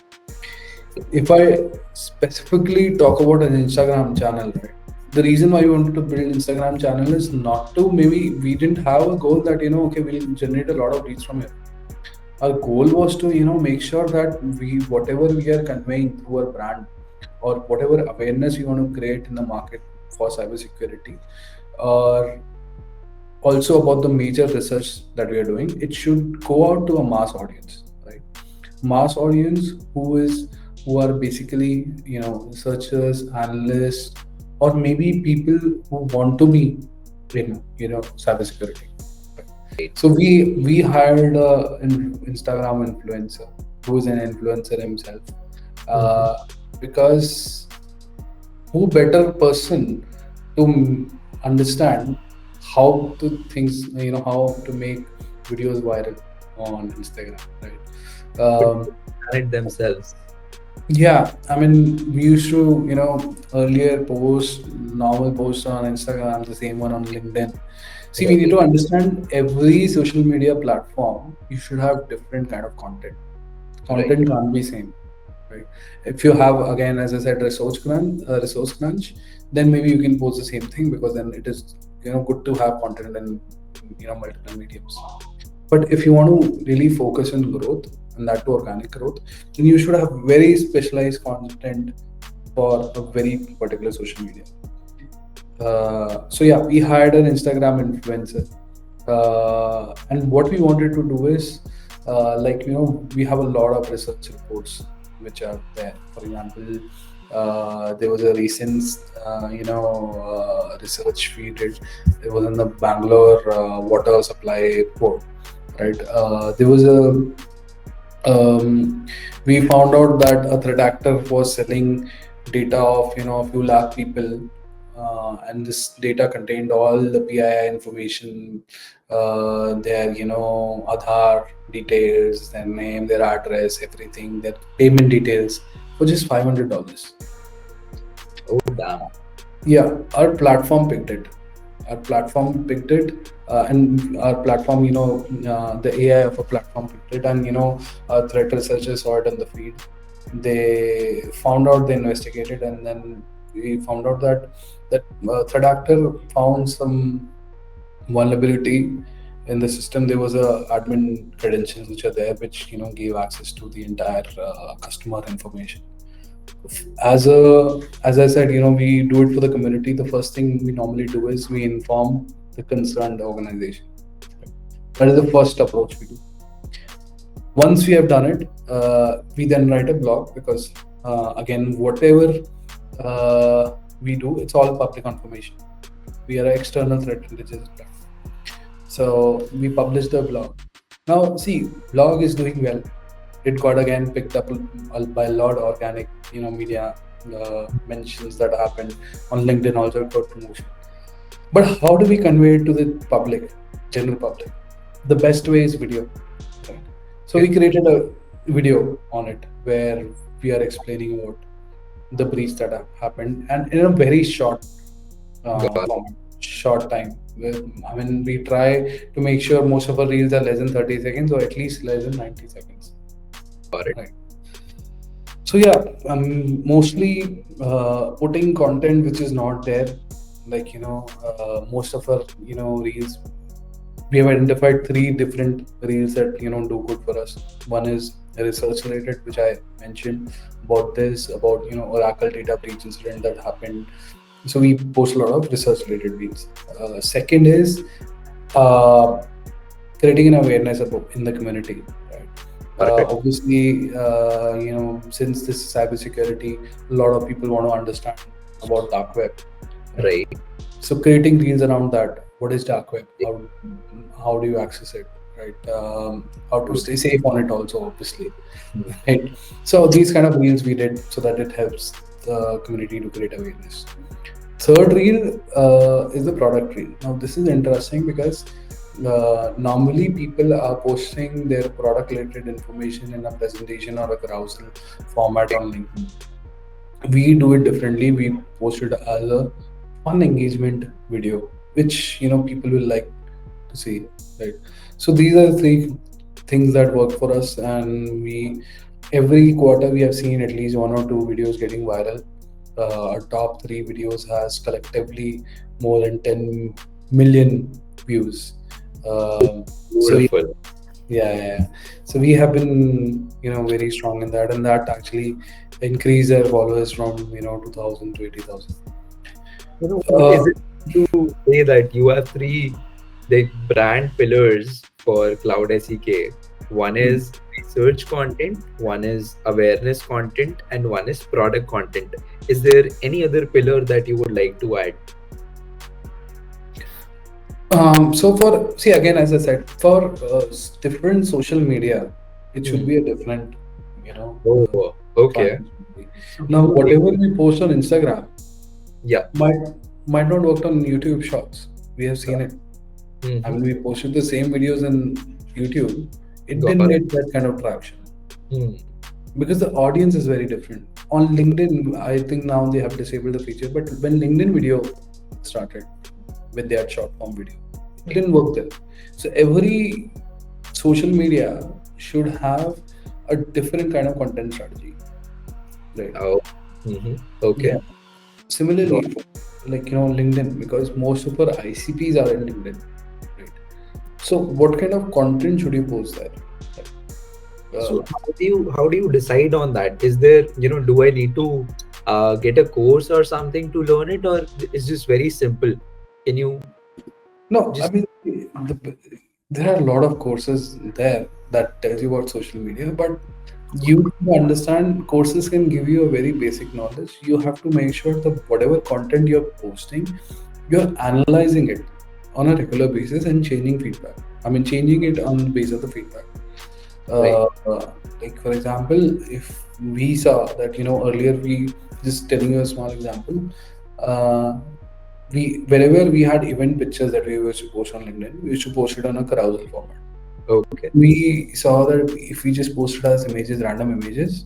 If I specifically talk about an Instagram channel, right? The reason why we wanted to build Instagram channel is not to, maybe we didn't have a goal that, okay, we'll generate a lot of leads from here. Our goal was to, make sure that we, whatever we are conveying through our brand, or whatever awareness we want to create in the market for cybersecurity, or also about the major research that we are doing, it should go out to a mass audience, right? Mass audience who are basically, researchers, analysts, or maybe people who want to be in, cybersecurity. So we hired a Instagram influencer who is an influencer himself, Mhm. uh, because who better person to understand how to things, how to make videos viral on Instagram, right? Could manage themselves. Yeah, I mean, we used to, earlier post normal posts on Instagram, the same one on LinkedIn. See, we need Right. to understand every social media platform. You should have different kind of content. Right. Content can't be same. right? If you have, again, as I said, resource crunch, then maybe you can post the same thing, because then it is, good to have content in, multiple mediums. But if you want to really focus on growth, and that to organic growth, then you should have very specialized content for a very particular social media. So yeah, we hired an Instagram influencer, and what we wanted to do is, we have a lot of research reports which are there. For example, there was a recent, research we did. It was in the Bangalore water supply report, right? There was we found out that a threat actor was selling data of, a few lakh people, and this data contained all the PII information, their, Aadhaar details, their name, their address, everything, their payment details, for just $500. Oh, damn. Yeah, our platform picked it. And our platform, the AI of a platform picked it, and our threat researchers saw it on the feed. They found out, they investigated, and then we found out that threat actor found some vulnerability in the system. There was a admin credentials which are there, which gave access to the entire customer information. As I said, we do it for the community. The first thing we normally do is we inform the concerned organization. That is the first approach we do. Once we have done it, we then write a blog, because again, whatever we do, it's all public information. We are an external threat intelligence platform, so we publish the blog. Now, see, blog is doing well. It got again picked up by a lot of organic, media mentions that happened on LinkedIn. Also got promotion. But how do we convey it to the public, general public? The best way is video. Right? So we created a video on it where we are explaining about the breach that have happened, and in a very short format, short time. I mean, we try to make sure most of our reels are less than 30 seconds, or at least less than 90 seconds. Got it. Right. So yeah, mostly putting content which is not there, like most of our reels. We have identified 3 different reels that do good for us. One is research related, which I mentioned about Oracle data breach incident that happened. So we post a lot of research related reels. Second is creating an awareness in the community. Obviously, since this is cybersecurity, a lot of people want to understand about dark web. Right. So creating reels around that. What is dark web? How do you access it? Right. How to stay safe on it also, obviously. Right. So these kind of reels we did so that it helps the community to create awareness. Third reel is the product reel. Now this is interesting because normally people are posting their product related information in a presentation or a carousel format on LinkedIn. We do it differently. We post it as a fun engagement video, which people will like to see, right? So these are the 3 things that work for us, and every quarter we have seen at least 1 or 2 videos getting viral. Our top 3 videos has collectively more than 10 million views. Beautiful. Yeah. So we have been, very strong in that, and that actually increased our followers from 2,000 to 80,000. Is it to say that you have 3 brand pillars for CloudSEK? One is research content, one is awareness content, and one is product content. Is there any other pillar that you would like to add? So again, as I said, for different social media, it should be a different, Oh, okay. Now, whatever we post on Instagram, Yeah, might not work on YouTube Shorts. We have seen it. I mean, we posted the same videos in YouTube. It didn't get that kind of traction because the audience is very different. On LinkedIn, I think now they have disabled the feature, but when LinkedIn video started with their short form video, it didn't work there. So every social media should have a different kind of content strategy. right? Oh, okay. Yeah. Similarly, Got like LinkedIn, because most of our ICPs are in LinkedIn, right? So what kind of content should you post there? Uh, So how do you decide on that? Is there, do I need to get a course or something to learn it, or is this very simple? Can you no, I just mean, there are a lot of courses there that tells you about social media, but you need to understand courses can give you a very basic knowledge. You have to make sure that whatever content you're posting, you're analyzing it on a regular basis and changing feedback. I mean, changing it on the basis of the feedback. right? Like for example, if we saw that earlier, we just telling you a small example. Uh, we whenever we had event pictures that we were to post on LinkedIn, we used to post it on a carousel format. Okay. We saw that if we just post it as images, random images,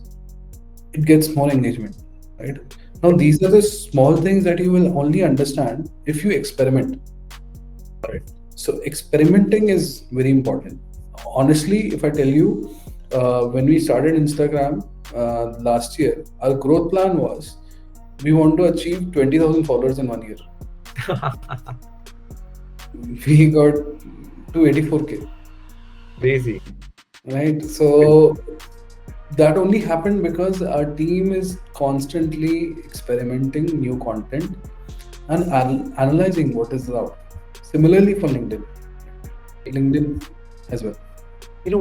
it gets more engagement, right? Now these are the small things that you will only understand if you experiment. Got it. So experimenting is very important. Honestly, if I tell you, when we started Instagram last year, our growth plan was we want to achieve 20,000 followers in 1 year. We got to 84K, Crazy. right? So that only happened because our team is constantly experimenting new content and analyzing what is out. Similarly for LinkedIn as well.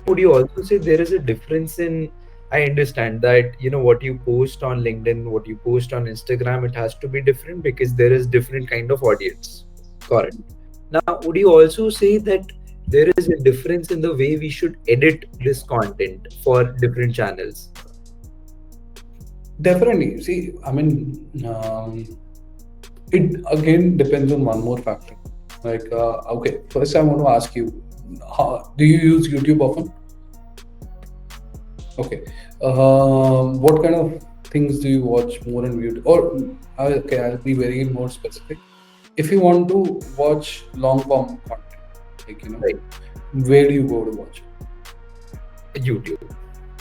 Would you also say there is a difference in, I understand that, what you post on LinkedIn, what you post on Instagram, it has to be different because there is different kind of audience. Correct. Now, would you also say that there is a difference in the way we should edit this content for different channels? Definitely. See, I mean, it again depends on one more factor. Like, okay, first I want to ask you, do you use YouTube often? Okay. What kind of things do you watch more on YouTube? Or, okay, I'll be very more specific. If you want to watch long form content, like, Right. where do you go to watch? YouTube,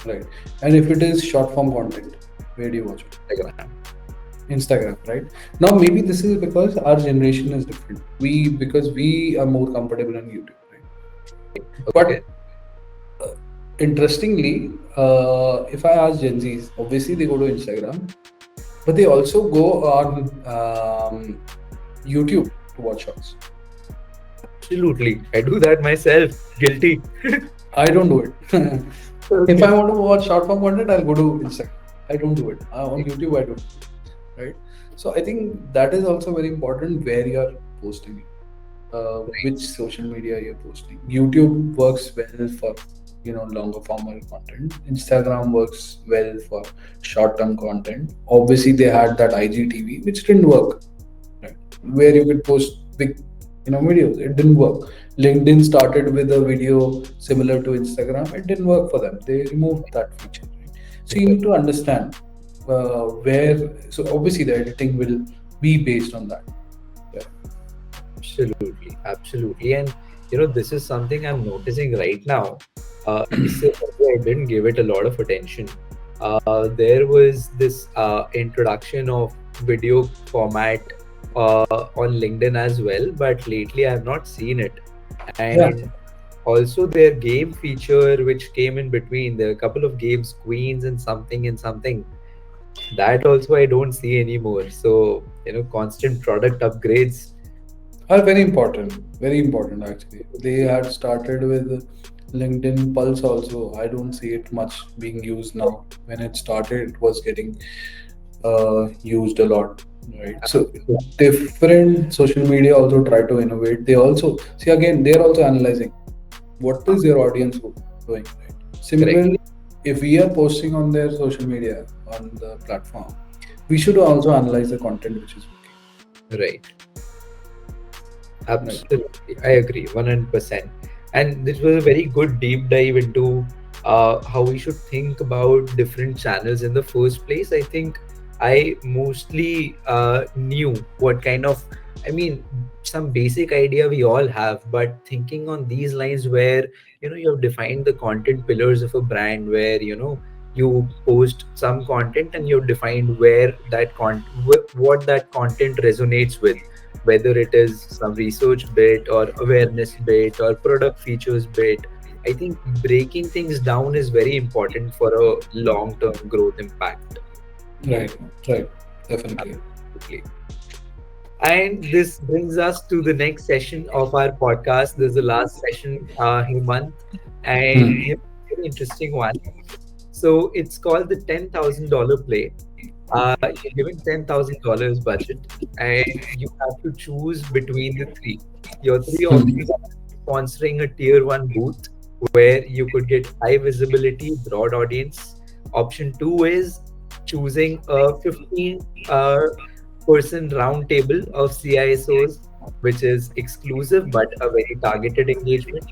Right. And if it is short form content, where do you watch it? Instagram. Instagram, right? Now maybe this is because our generation is different. Because we are more comfortable on YouTube, right? Okay. But interestingly, if I ask Gen Zs, obviously they go to Instagram, but they also go on YouTube to watch shorts. Absolutely. I do that myself. Guilty. I don't do it. If Okay. I want to watch short form content, I'll go to Instagram. I don't do it on YouTube. I don't, right? So I think that is also very important where you are posting it. Which social media you're posting. YouTube works well for longer formal content. Instagram works well for short term content. Obviously, they had that IGTV, which didn't work, right? Where you could post big videos. It didn't work. LinkedIn started with a video similar to Instagram. It didn't work for them. They removed that feature. Right? So you need to understand where. So obviously, the editing will be based on that. Yeah. Absolutely, absolutely. And this is something I'm noticing right now. So I didn't give it a lot of attention. There was this introduction of video format on LinkedIn as well, but lately I have not seen it. Yeah. And also their game feature, which came in between, there are a couple of games, Queens and something. That also I don't see anymore. So, constant product upgrades. Are very important actually. They had started with LinkedIn Pulse also. I don't see it much being used now. When it started, it was getting used a lot, right? So different social media also try to innovate. They also see again. They are also analyzing what is their audience doing. Right? Correct. Similarly, if we are posting on their social media on the platform, we should also analyze the content which is Right. working. Absolutely. I agree 100%. And this was a very good deep dive into how we should think about different channels in the first place. I think I mostly knew what kind of, I mean, some basic idea we all have, but thinking on these lines where, you have defined the content pillars of a brand where, you post some content and you've defined where what that content resonates with, whether it is some research bit or awareness bit or product features bit. I think breaking things down is very important for a long term growth impact. Right, right, definitely. Absolutely. And this brings us to the next session of our podcast. This is the last session, Hemant, and Hmm. very interesting one. So it's called the $10,000 play. You're given $10,000 budget, and you have to choose between the three. Your three options Hmm. are sponsoring a tier one booth where you could get high visibility, broad audience. Option two is choosing a 15 person roundtable of CISOs, which is exclusive but a very targeted engagement.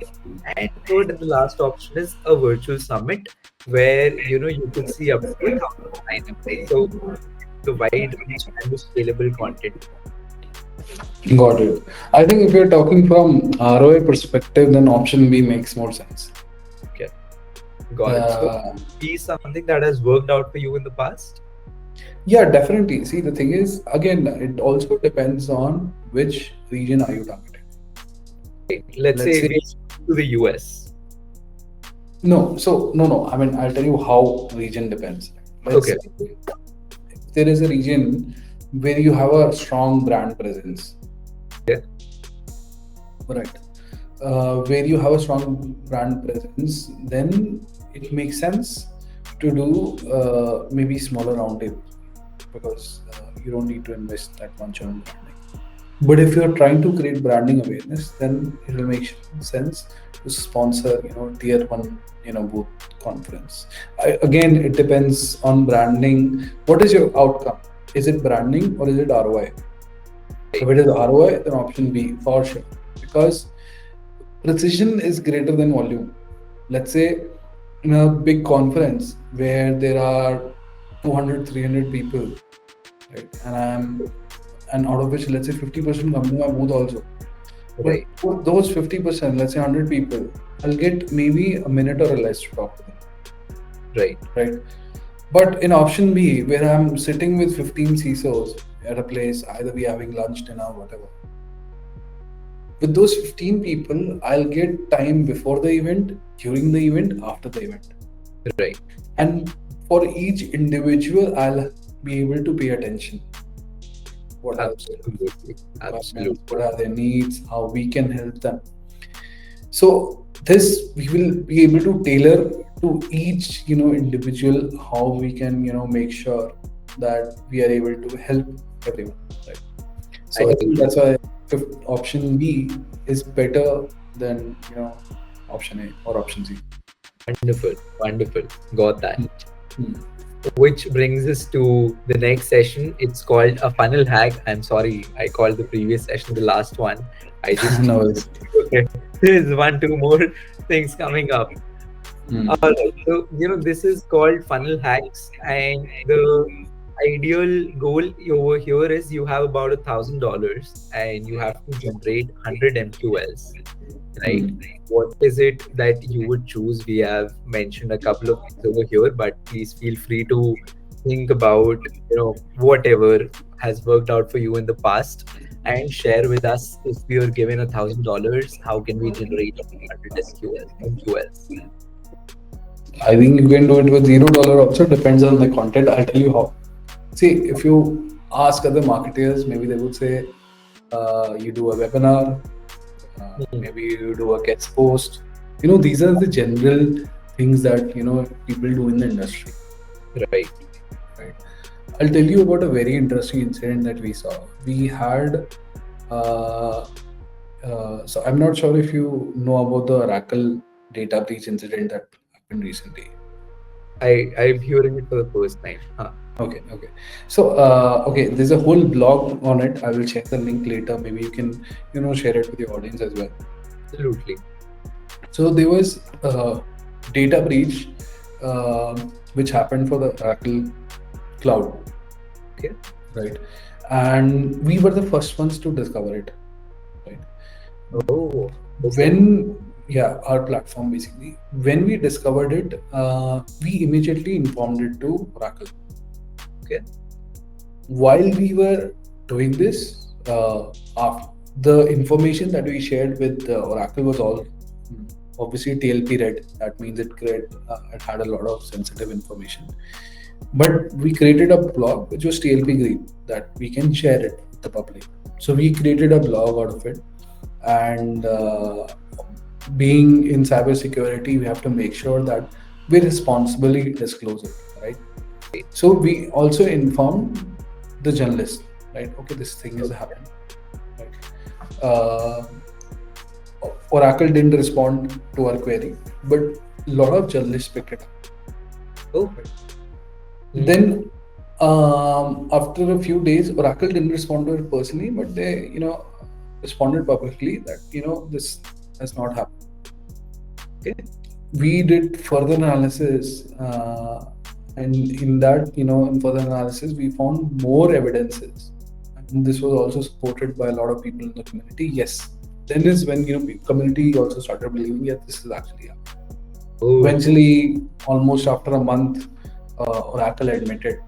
And third and the last option is a virtual summit where you could see up to 1,000 signups. So the wide reach and the scalable content. Got it. I think if you're talking from ROI perspective, then option B makes more sense. Okay, got it. So Uh, be something that has worked out for you in the past. yeah, definitely. See, the thing is, again, it also depends on which region are you targeting. Right. Let's Let's say say we to the US. no. So no. I mean, I'll tell you how region depends. Let's Okay. say if there is a region where you have a strong brand presence, Yeah. right? Where you have a strong brand presence, then it makes sense to do maybe smaller roundtables because you don't need to invest that much on branding. But if you're trying to create branding awareness, then it will make sense to sponsor, tier one, booth conference. Again, it depends on branding. What is your outcome? Is it branding or is it ROI? If it is ROI, then option B for sure, because precision is greater than volume. Let's say in a big conference where there are 200, 300 people, right? And out of which, let's say 50% come to my booth also. But Right. for those 50%, let's say 100 people, I'll get maybe a minute or less to talk to them, Right. right? But in option B, where I'm sitting with 15 CISOs at a place, either we having lunch, dinner, whatever. With those 15 people, I'll get time before the event, during the event, after the event. Right. And for each individual, I'll be able to pay attention. What are their Absolutely. requirements? Absolutely. What are their needs? How we can help them. So this we will be able to tailor to each individual how we can make sure that we are able to help everyone. Right. I So I think agree. that's why option B is better than option A or option C. Wonderful. Wonderful. Got that. Hmm. Which brings us to the next session. It's called a funnel hack. I'm sorry, I called the previous session the last one. I just No worries. okay. There's one, two more things coming up. Hmm. All right. So, this is called funnel hacks, and the ideal goal over here is you have about $1,000 and you have to generate 100 MQLs, right? Hmm. What is it that you would choose? We have mentioned a couple of things over here, but please feel free to think about, whatever has worked out for you in the past and share with us if we are given $1,000, how can we generate 100 MQLs? I think you can do it with $0 also. Depends on the content. I'll tell you how. See, if you ask other marketers, maybe they would say you do a webinar, Hmm. maybe you do a guest post. These are the general things that people do in the industry. Right. Right. I'll tell you about a very interesting incident that we saw. We had, uh, so I'm not sure if you know about the Oracle data breach incident that happened recently. I'm hearing it for the first time. Huh. Okay. So, okay, there's a whole blog on it. I will share the link later. Maybe you can, share it with your audience as well. Absolutely. So there was a data breach, which happened for the Oracle cloud, Okay. right? And we were the first ones to discover it, right? Oh, okay. When Yeah, our platform basically. When we discovered it, we immediately informed it to Oracle. Okay. While we were doing this, the information that we shared with Oracle was all obviously TLP read. That means it had a lot of sensitive information. But we created a blog which was TLP green that we can share it with the public. So we created a blog out of it, and being in cybersecurity, we have to make sure that we responsibly disclose it, right? So we also informed the journalist, right? Okay, this thing is happening. Right? Oracle didn't respond to our query, but a lot of journalists picked it up. Oh. Then after a few days, Oracle didn't respond to it personally, but they, responded publicly that this has not happened. Okay. We did further analysis, and in that, in further analysis, we found more evidences, and this was also supported by a lot of people in the community. Yes, then is when community also started believing, yeah, this is actually happening. Eventually, almost after a month, Oracle admitted.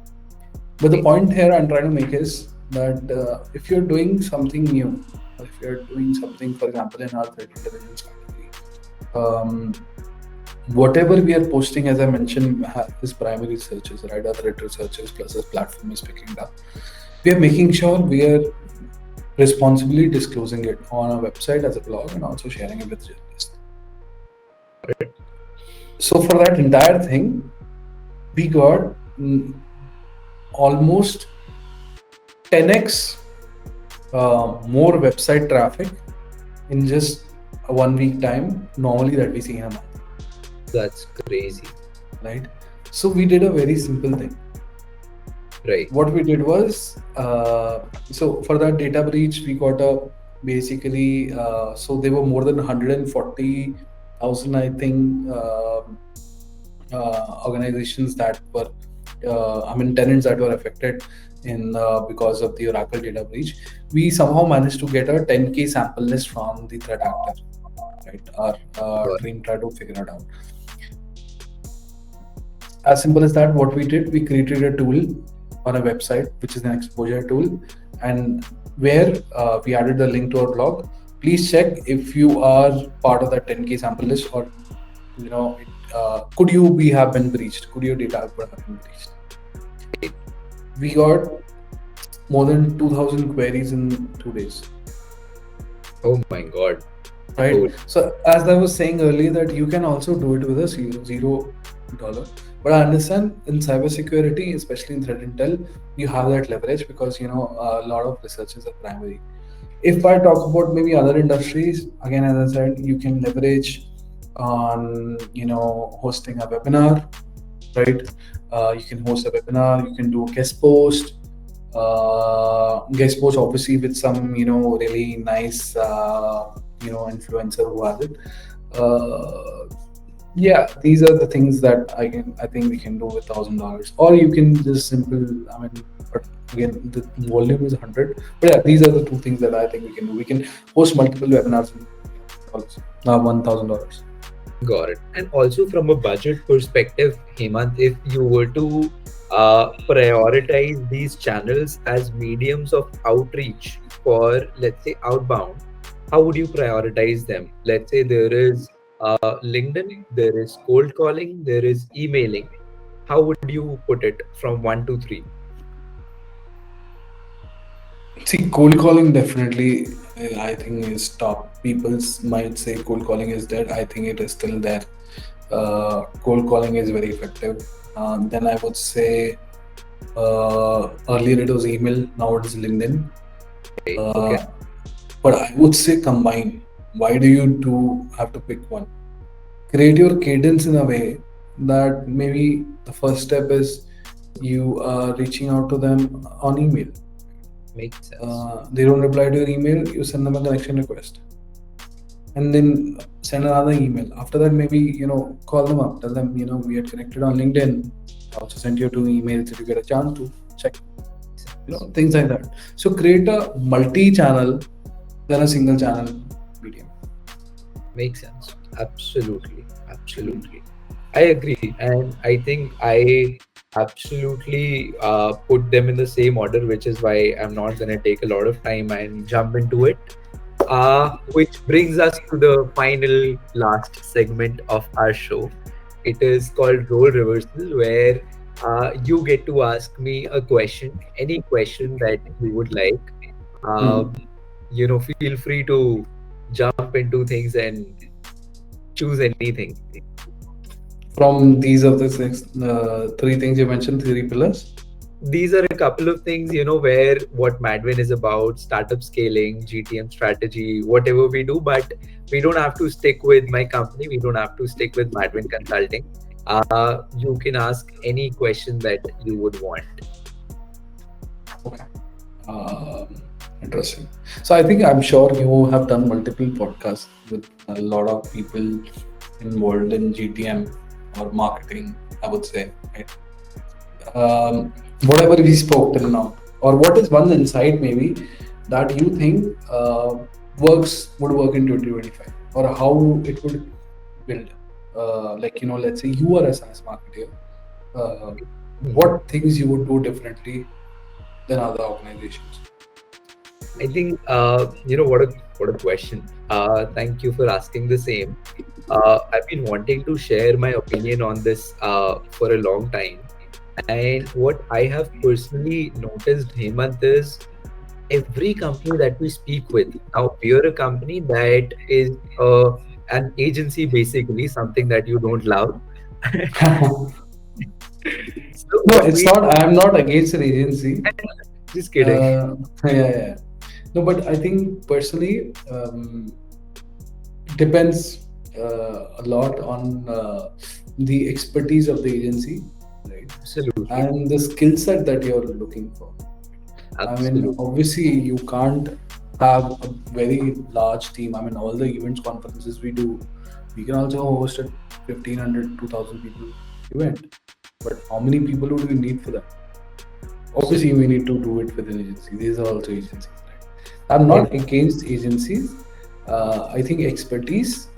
But the point here I'm trying to make is that if you're doing something new, or if you're doing something, for example, in our threat intelligence category, whatever we are posting, as I mentioned, is primary searches, right? Our threat researchers plus our platform is picking it up. We are making sure we are responsibly disclosing it on our website as a blog and also sharing it with journalists. So for that entire thing, we got almost 10x more website traffic in just a 1 week time normally that we see in a month. That's crazy. Right? So we did a very simple thing. Right. What we did was, so for that data breach, we got basically, so there were more than 140,000, I think, organizations that were, tenants that were affected because of the Oracle data breach. We somehow managed to get a 10K sample list from the threat actor, right? Our team tried to figure it out. As simple as that, what we did, we created a tool on a website, which is an exposure tool, and where we added the link to our blog. Please check if you are part of that 10K sample list, or could you have been breached? Could your data have been breached? We got more than 2,000 queries in 2 days. Oh my God! Right. Cool. So as I was saying earlier, that you can also do it with a $0. But I understand in cybersecurity, especially in threat intel, you have that leverage because a lot of researchers are primary. If I talk about maybe other industries, again, as I said, you can leverage on hosting a webinar, right? You can host a webinar, you can do a guest post obviously with some really nice influencer who has it. Yeah, these are the things that I think we can do with $1,000, or you can just but again, the volume is 100. But yeah, these are the two things that I think we can do. We can host multiple webinars with $1,000. Got it. And also from a budget perspective, Hemant, if you were to prioritize these channels as mediums of outreach for, let's say, outbound, how would you prioritize them? Let's say there is LinkedIn, there is cold calling, there is emailing. How would you put it from 1 to 3? See, cold calling definitely, I think, is top. People might say cold calling is dead. I think it is still there. Cold calling is very effective. Then I would say earlier it was email, now it is LinkedIn. Okay. But I would say combine. Why do you have to pick one? Create your cadence in a way that maybe the first step is you are reaching out to them on email. Makes sense. They don't reply to your email, you send them a connection request, and then send another email. After that, maybe call them up, tell them we are connected on LinkedIn. I also sent you 2 emails if you get a chance to check. Things like that. So create a multi-channel than a single channel medium. Makes sense. Absolutely, absolutely. I agree, and I think I absolutely put them in the same order, which is why I'm not gonna take a lot of time and jump into it. Which brings us to the final last segment of our show. It is called role reversal, where you get to ask me a question, any question that you would like. Hmm. Um, feel free to jump into things and choose anything. From these of the three things you mentioned, three pillars. These are a couple of things, where what Madwin is about, startup scaling, GTM strategy, whatever we do, but we don't have to stick with my company. We don't have to stick with Madwin Consulting. You can ask any question that you would want. Okay. Um, Interesting. So I think I'm sure you have done multiple podcasts with a lot of people involved in GTM or marketing, I would say. Right? Whatever we spoke till now, or what is one insight maybe that you think would work in 2025, or how it would build? Like, let's say you are a SaaS marketer. Uh, Mhm. what things you would do differently than other organizations? I think what a question. Thank you for asking the same. I've been wanting to share my opinion on this for a long time. And what I have personally noticed, Hemant, is every company that we speak with. Now, we are a company that is an agency, basically, something that you don't love. So, No, what it's we not. I'm not against an agency. just kidding. Yeah, yeah. No, but I think personally, depends a lot on the expertise of the agency, right? Absolutely, And the skill set that you're looking for. I mean, absolutely, obviously, you can't have a very large team. I mean, all the events conferences we do, we can also host a 1,500, 2,000 people event. But how many people would we need for that? Obviously, we need to do it with an agency. These are also agencies, right? I'm not absolutely. against agencies. I think expertise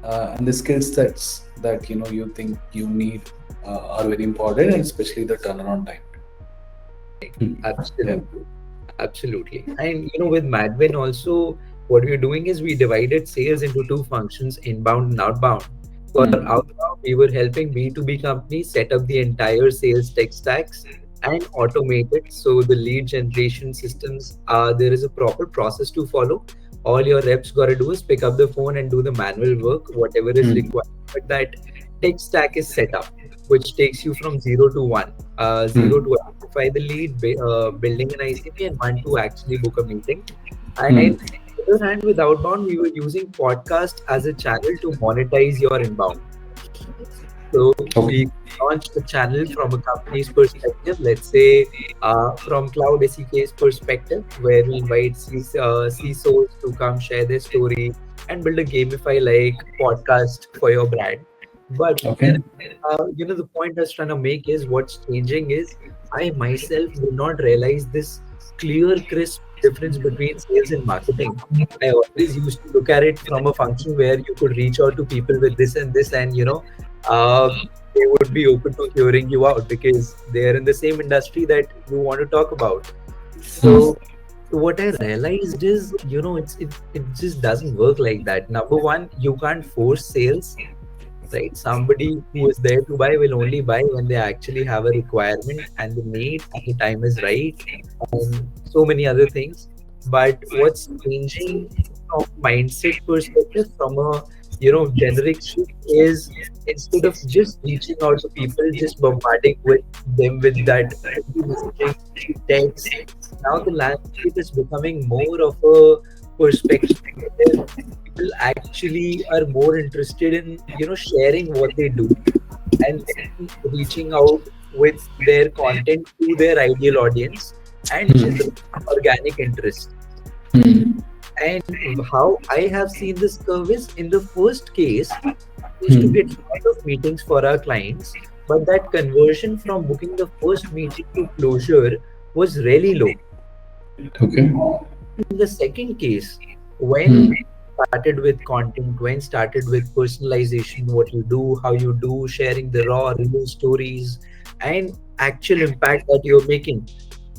and the skill sets that you think you need are very important, especially the turnaround time. Yeah. Absolutely. Absolutely. And with Madwin also, what we're doing is we divided sales into two functions, inbound and outbound. For Hmm. outbound, we were helping B2B companies set up the entire sales tech stacks and automate it. So the lead generation systems, there is a proper process to follow. All your reps gotta do is pick up the phone and do the manual work, whatever is Hmm. required. But that tech stack is set up, which takes you from zero to one. Zero Hmm. to identify the lead, building an ICP, and one to actually book a meeting. Hmm. And on the other hand, with outbound, we were using podcast as a channel to monetize your inbound. So Okay. we launched the channel from a company's perspective, let's say from Cloud SEK's perspective, where we invite CISOs to come share their story and build a gamify like podcast for your brand. But Okay. the point I was trying to make is what's changing is I myself did not realize this clear, crisp difference between sales and marketing. I always used to look at it from a function where you could reach out to people with this and this, and uh, they would be open to hearing you out because they're in the same industry that you want to talk about. Hmm. So what I realized is, it just doesn't work like that. Number one, you can't force sales, right? Somebody who is there to buy will only buy when they actually have a requirement and the need and the time is right, and so many other things. But what's changing from mindset perspective, from a generic shift, is instead of just reaching out to people, just bombarding with them with that heavy messaging text, now the landscape is becoming more of a perspective where people actually are more interested in sharing what they do and then reaching out with their content to their ideal audience and Hmm. generate organic interest. Hmm. And how I have seen this curve is, in the first case, we used to Hmm. get a lot of meetings for our clients, but that conversion from booking the first meeting to closure was really low. Okay. In the second case, when Hmm. started with content, when started with personalization, what you do, how you do, sharing the raw, real stories, and actual impact that you're making.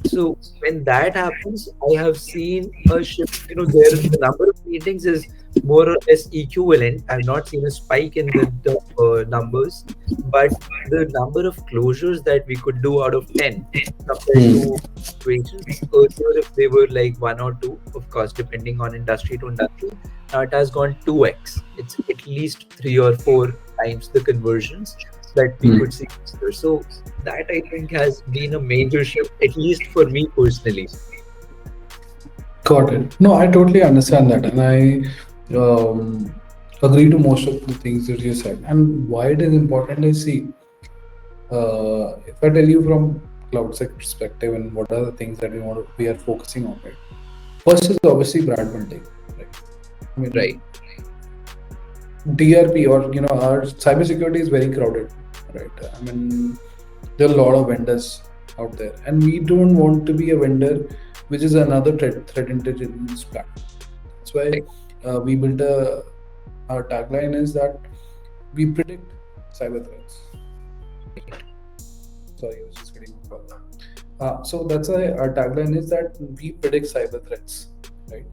So when that happens, I have seen a shift. The number of meetings is more or less equivalent. I've not seen a spike in the numbers, but the number of closures that we could do out of 10 compared to Hmm. situations earlier, if they were like one or two, of course, depending on industry to industry, now it has gone 2x. It's at least three or four times the conversions that we Hmm. could see earlier. So that I think has been a major shift, at least for me personally. Got it. No, I totally understand that, and I agree to most of the things that you said. And why it is important is, see, if I tell you from CloudSEK perspective and what are the things that we are focusing on, right? First is obviously brand building, right? I Right, mean, DRP, or our cybersecurity is very crowded, right? I mean, there are a lot of vendors out there, and we don't want to be a vendor which is another threat intelligence platform. That's why right, we built a our tagline is that we predict cyber threats. Sorry, I was just getting a call. So that's why our tagline is that we predict cyber threats, right?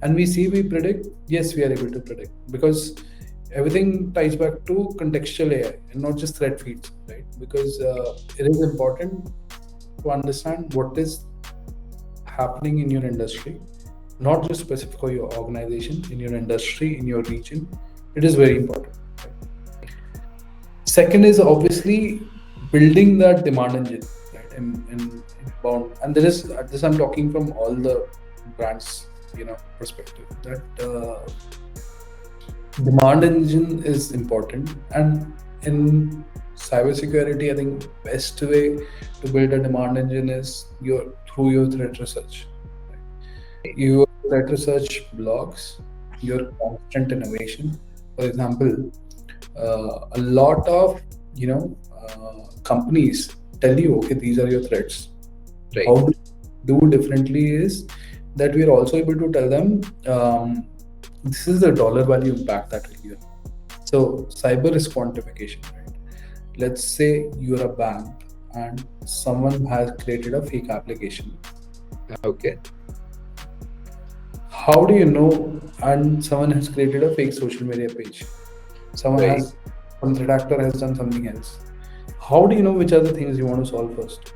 And we see we predict, yes, we are able to predict because everything ties back to contextual AI and not just threat feeds, right? Because it is important to understand what is happening in your industry, not just specific for your organization, in your industry, in your region. It is very important. Second is obviously building that demand engine, right? In bound, and there is this I'm talking from all the brands, perspective that demand engine is important, and in cybersecurity, I think best way to build a demand engine is through your threat research. Your threat research blogs, your constant innovation. For example, a lot of companies tell you, okay, these are your threats. right, How do you do differently is that we are also able to tell them this is the dollar value impact that will give. So cyber risk quantification, right? Let's say you're a bank and someone has created a fake application. okay, How do you know? And someone has created a fake social media page. Someone right, has, some threat actor has done something else. How do you know which are the things you want to solve first?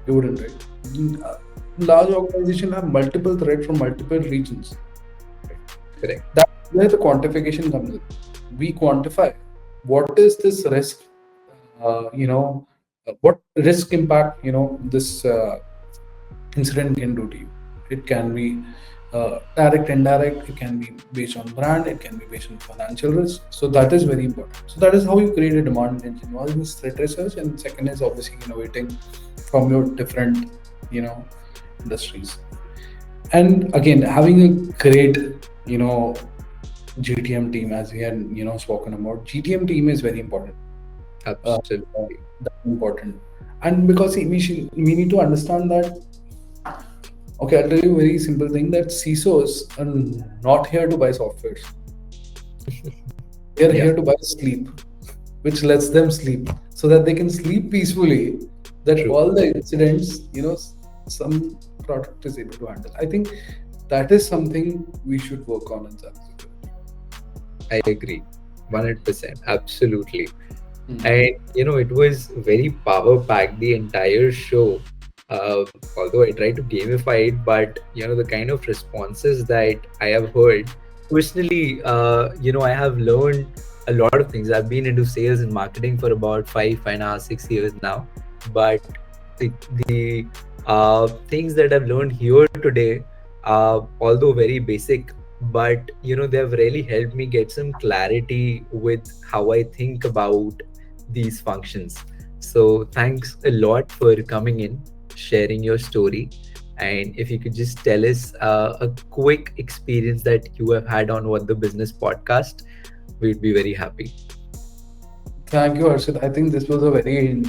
You wouldn't, right? Large organizations have multiple threats from multiple regions. correct, That's where the quantification comes in. We quantify what is this risk, what risk impact, this incident can do to you. It can be direct, indirect, it can be based on brand, it can be based on financial risk. So that is very important. So that is how you create a demand engine. One is threat research, and second is obviously innovating from your different, industries. And again, having a great, GTM team, as we had, spoken about, GTM team is very important. Uh, absolutely, that's important. And because see, we need to understand that. Okay, I'll tell you a very simple thing that CISOs are not here to buy software. They are yeah, here to buy sleep, which lets them sleep so that they can sleep peacefully. That true. all the incidents, some product is able to handle. I think that is something we should work on in cybersecurity. I agree, 100%, absolutely. Hmm. And it was very power packed, the entire show. Although I try to gamify it, but the kind of responses that I have heard personally, I have learned a lot of things. I've been into sales and marketing for about 5.5, 6 years now, but the, the things that I've learned here today, although very basic, but they have really helped me get some clarity with how I think about these functions. So thanks a lot for coming in, sharing your story. And if you could just tell us a quick experience that you have had on What the Business podcast, we'd be very happy. Thank you, Harshit. I think this was a very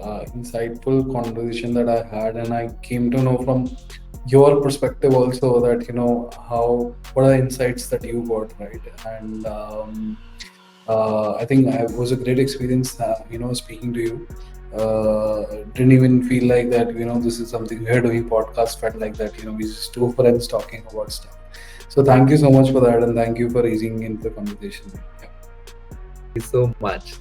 insightful conversation that I had, and I came to know from your perspective also, that how, what are the insights that you got, right? And I think it was a great experience, speaking to you. Didn't even feel like that, this is something we are doing podcast. Felt like that, we just two friends talking about stuff. So thank you so much for that, and thank you for easing into the conversation. Yeah. Thank you so much.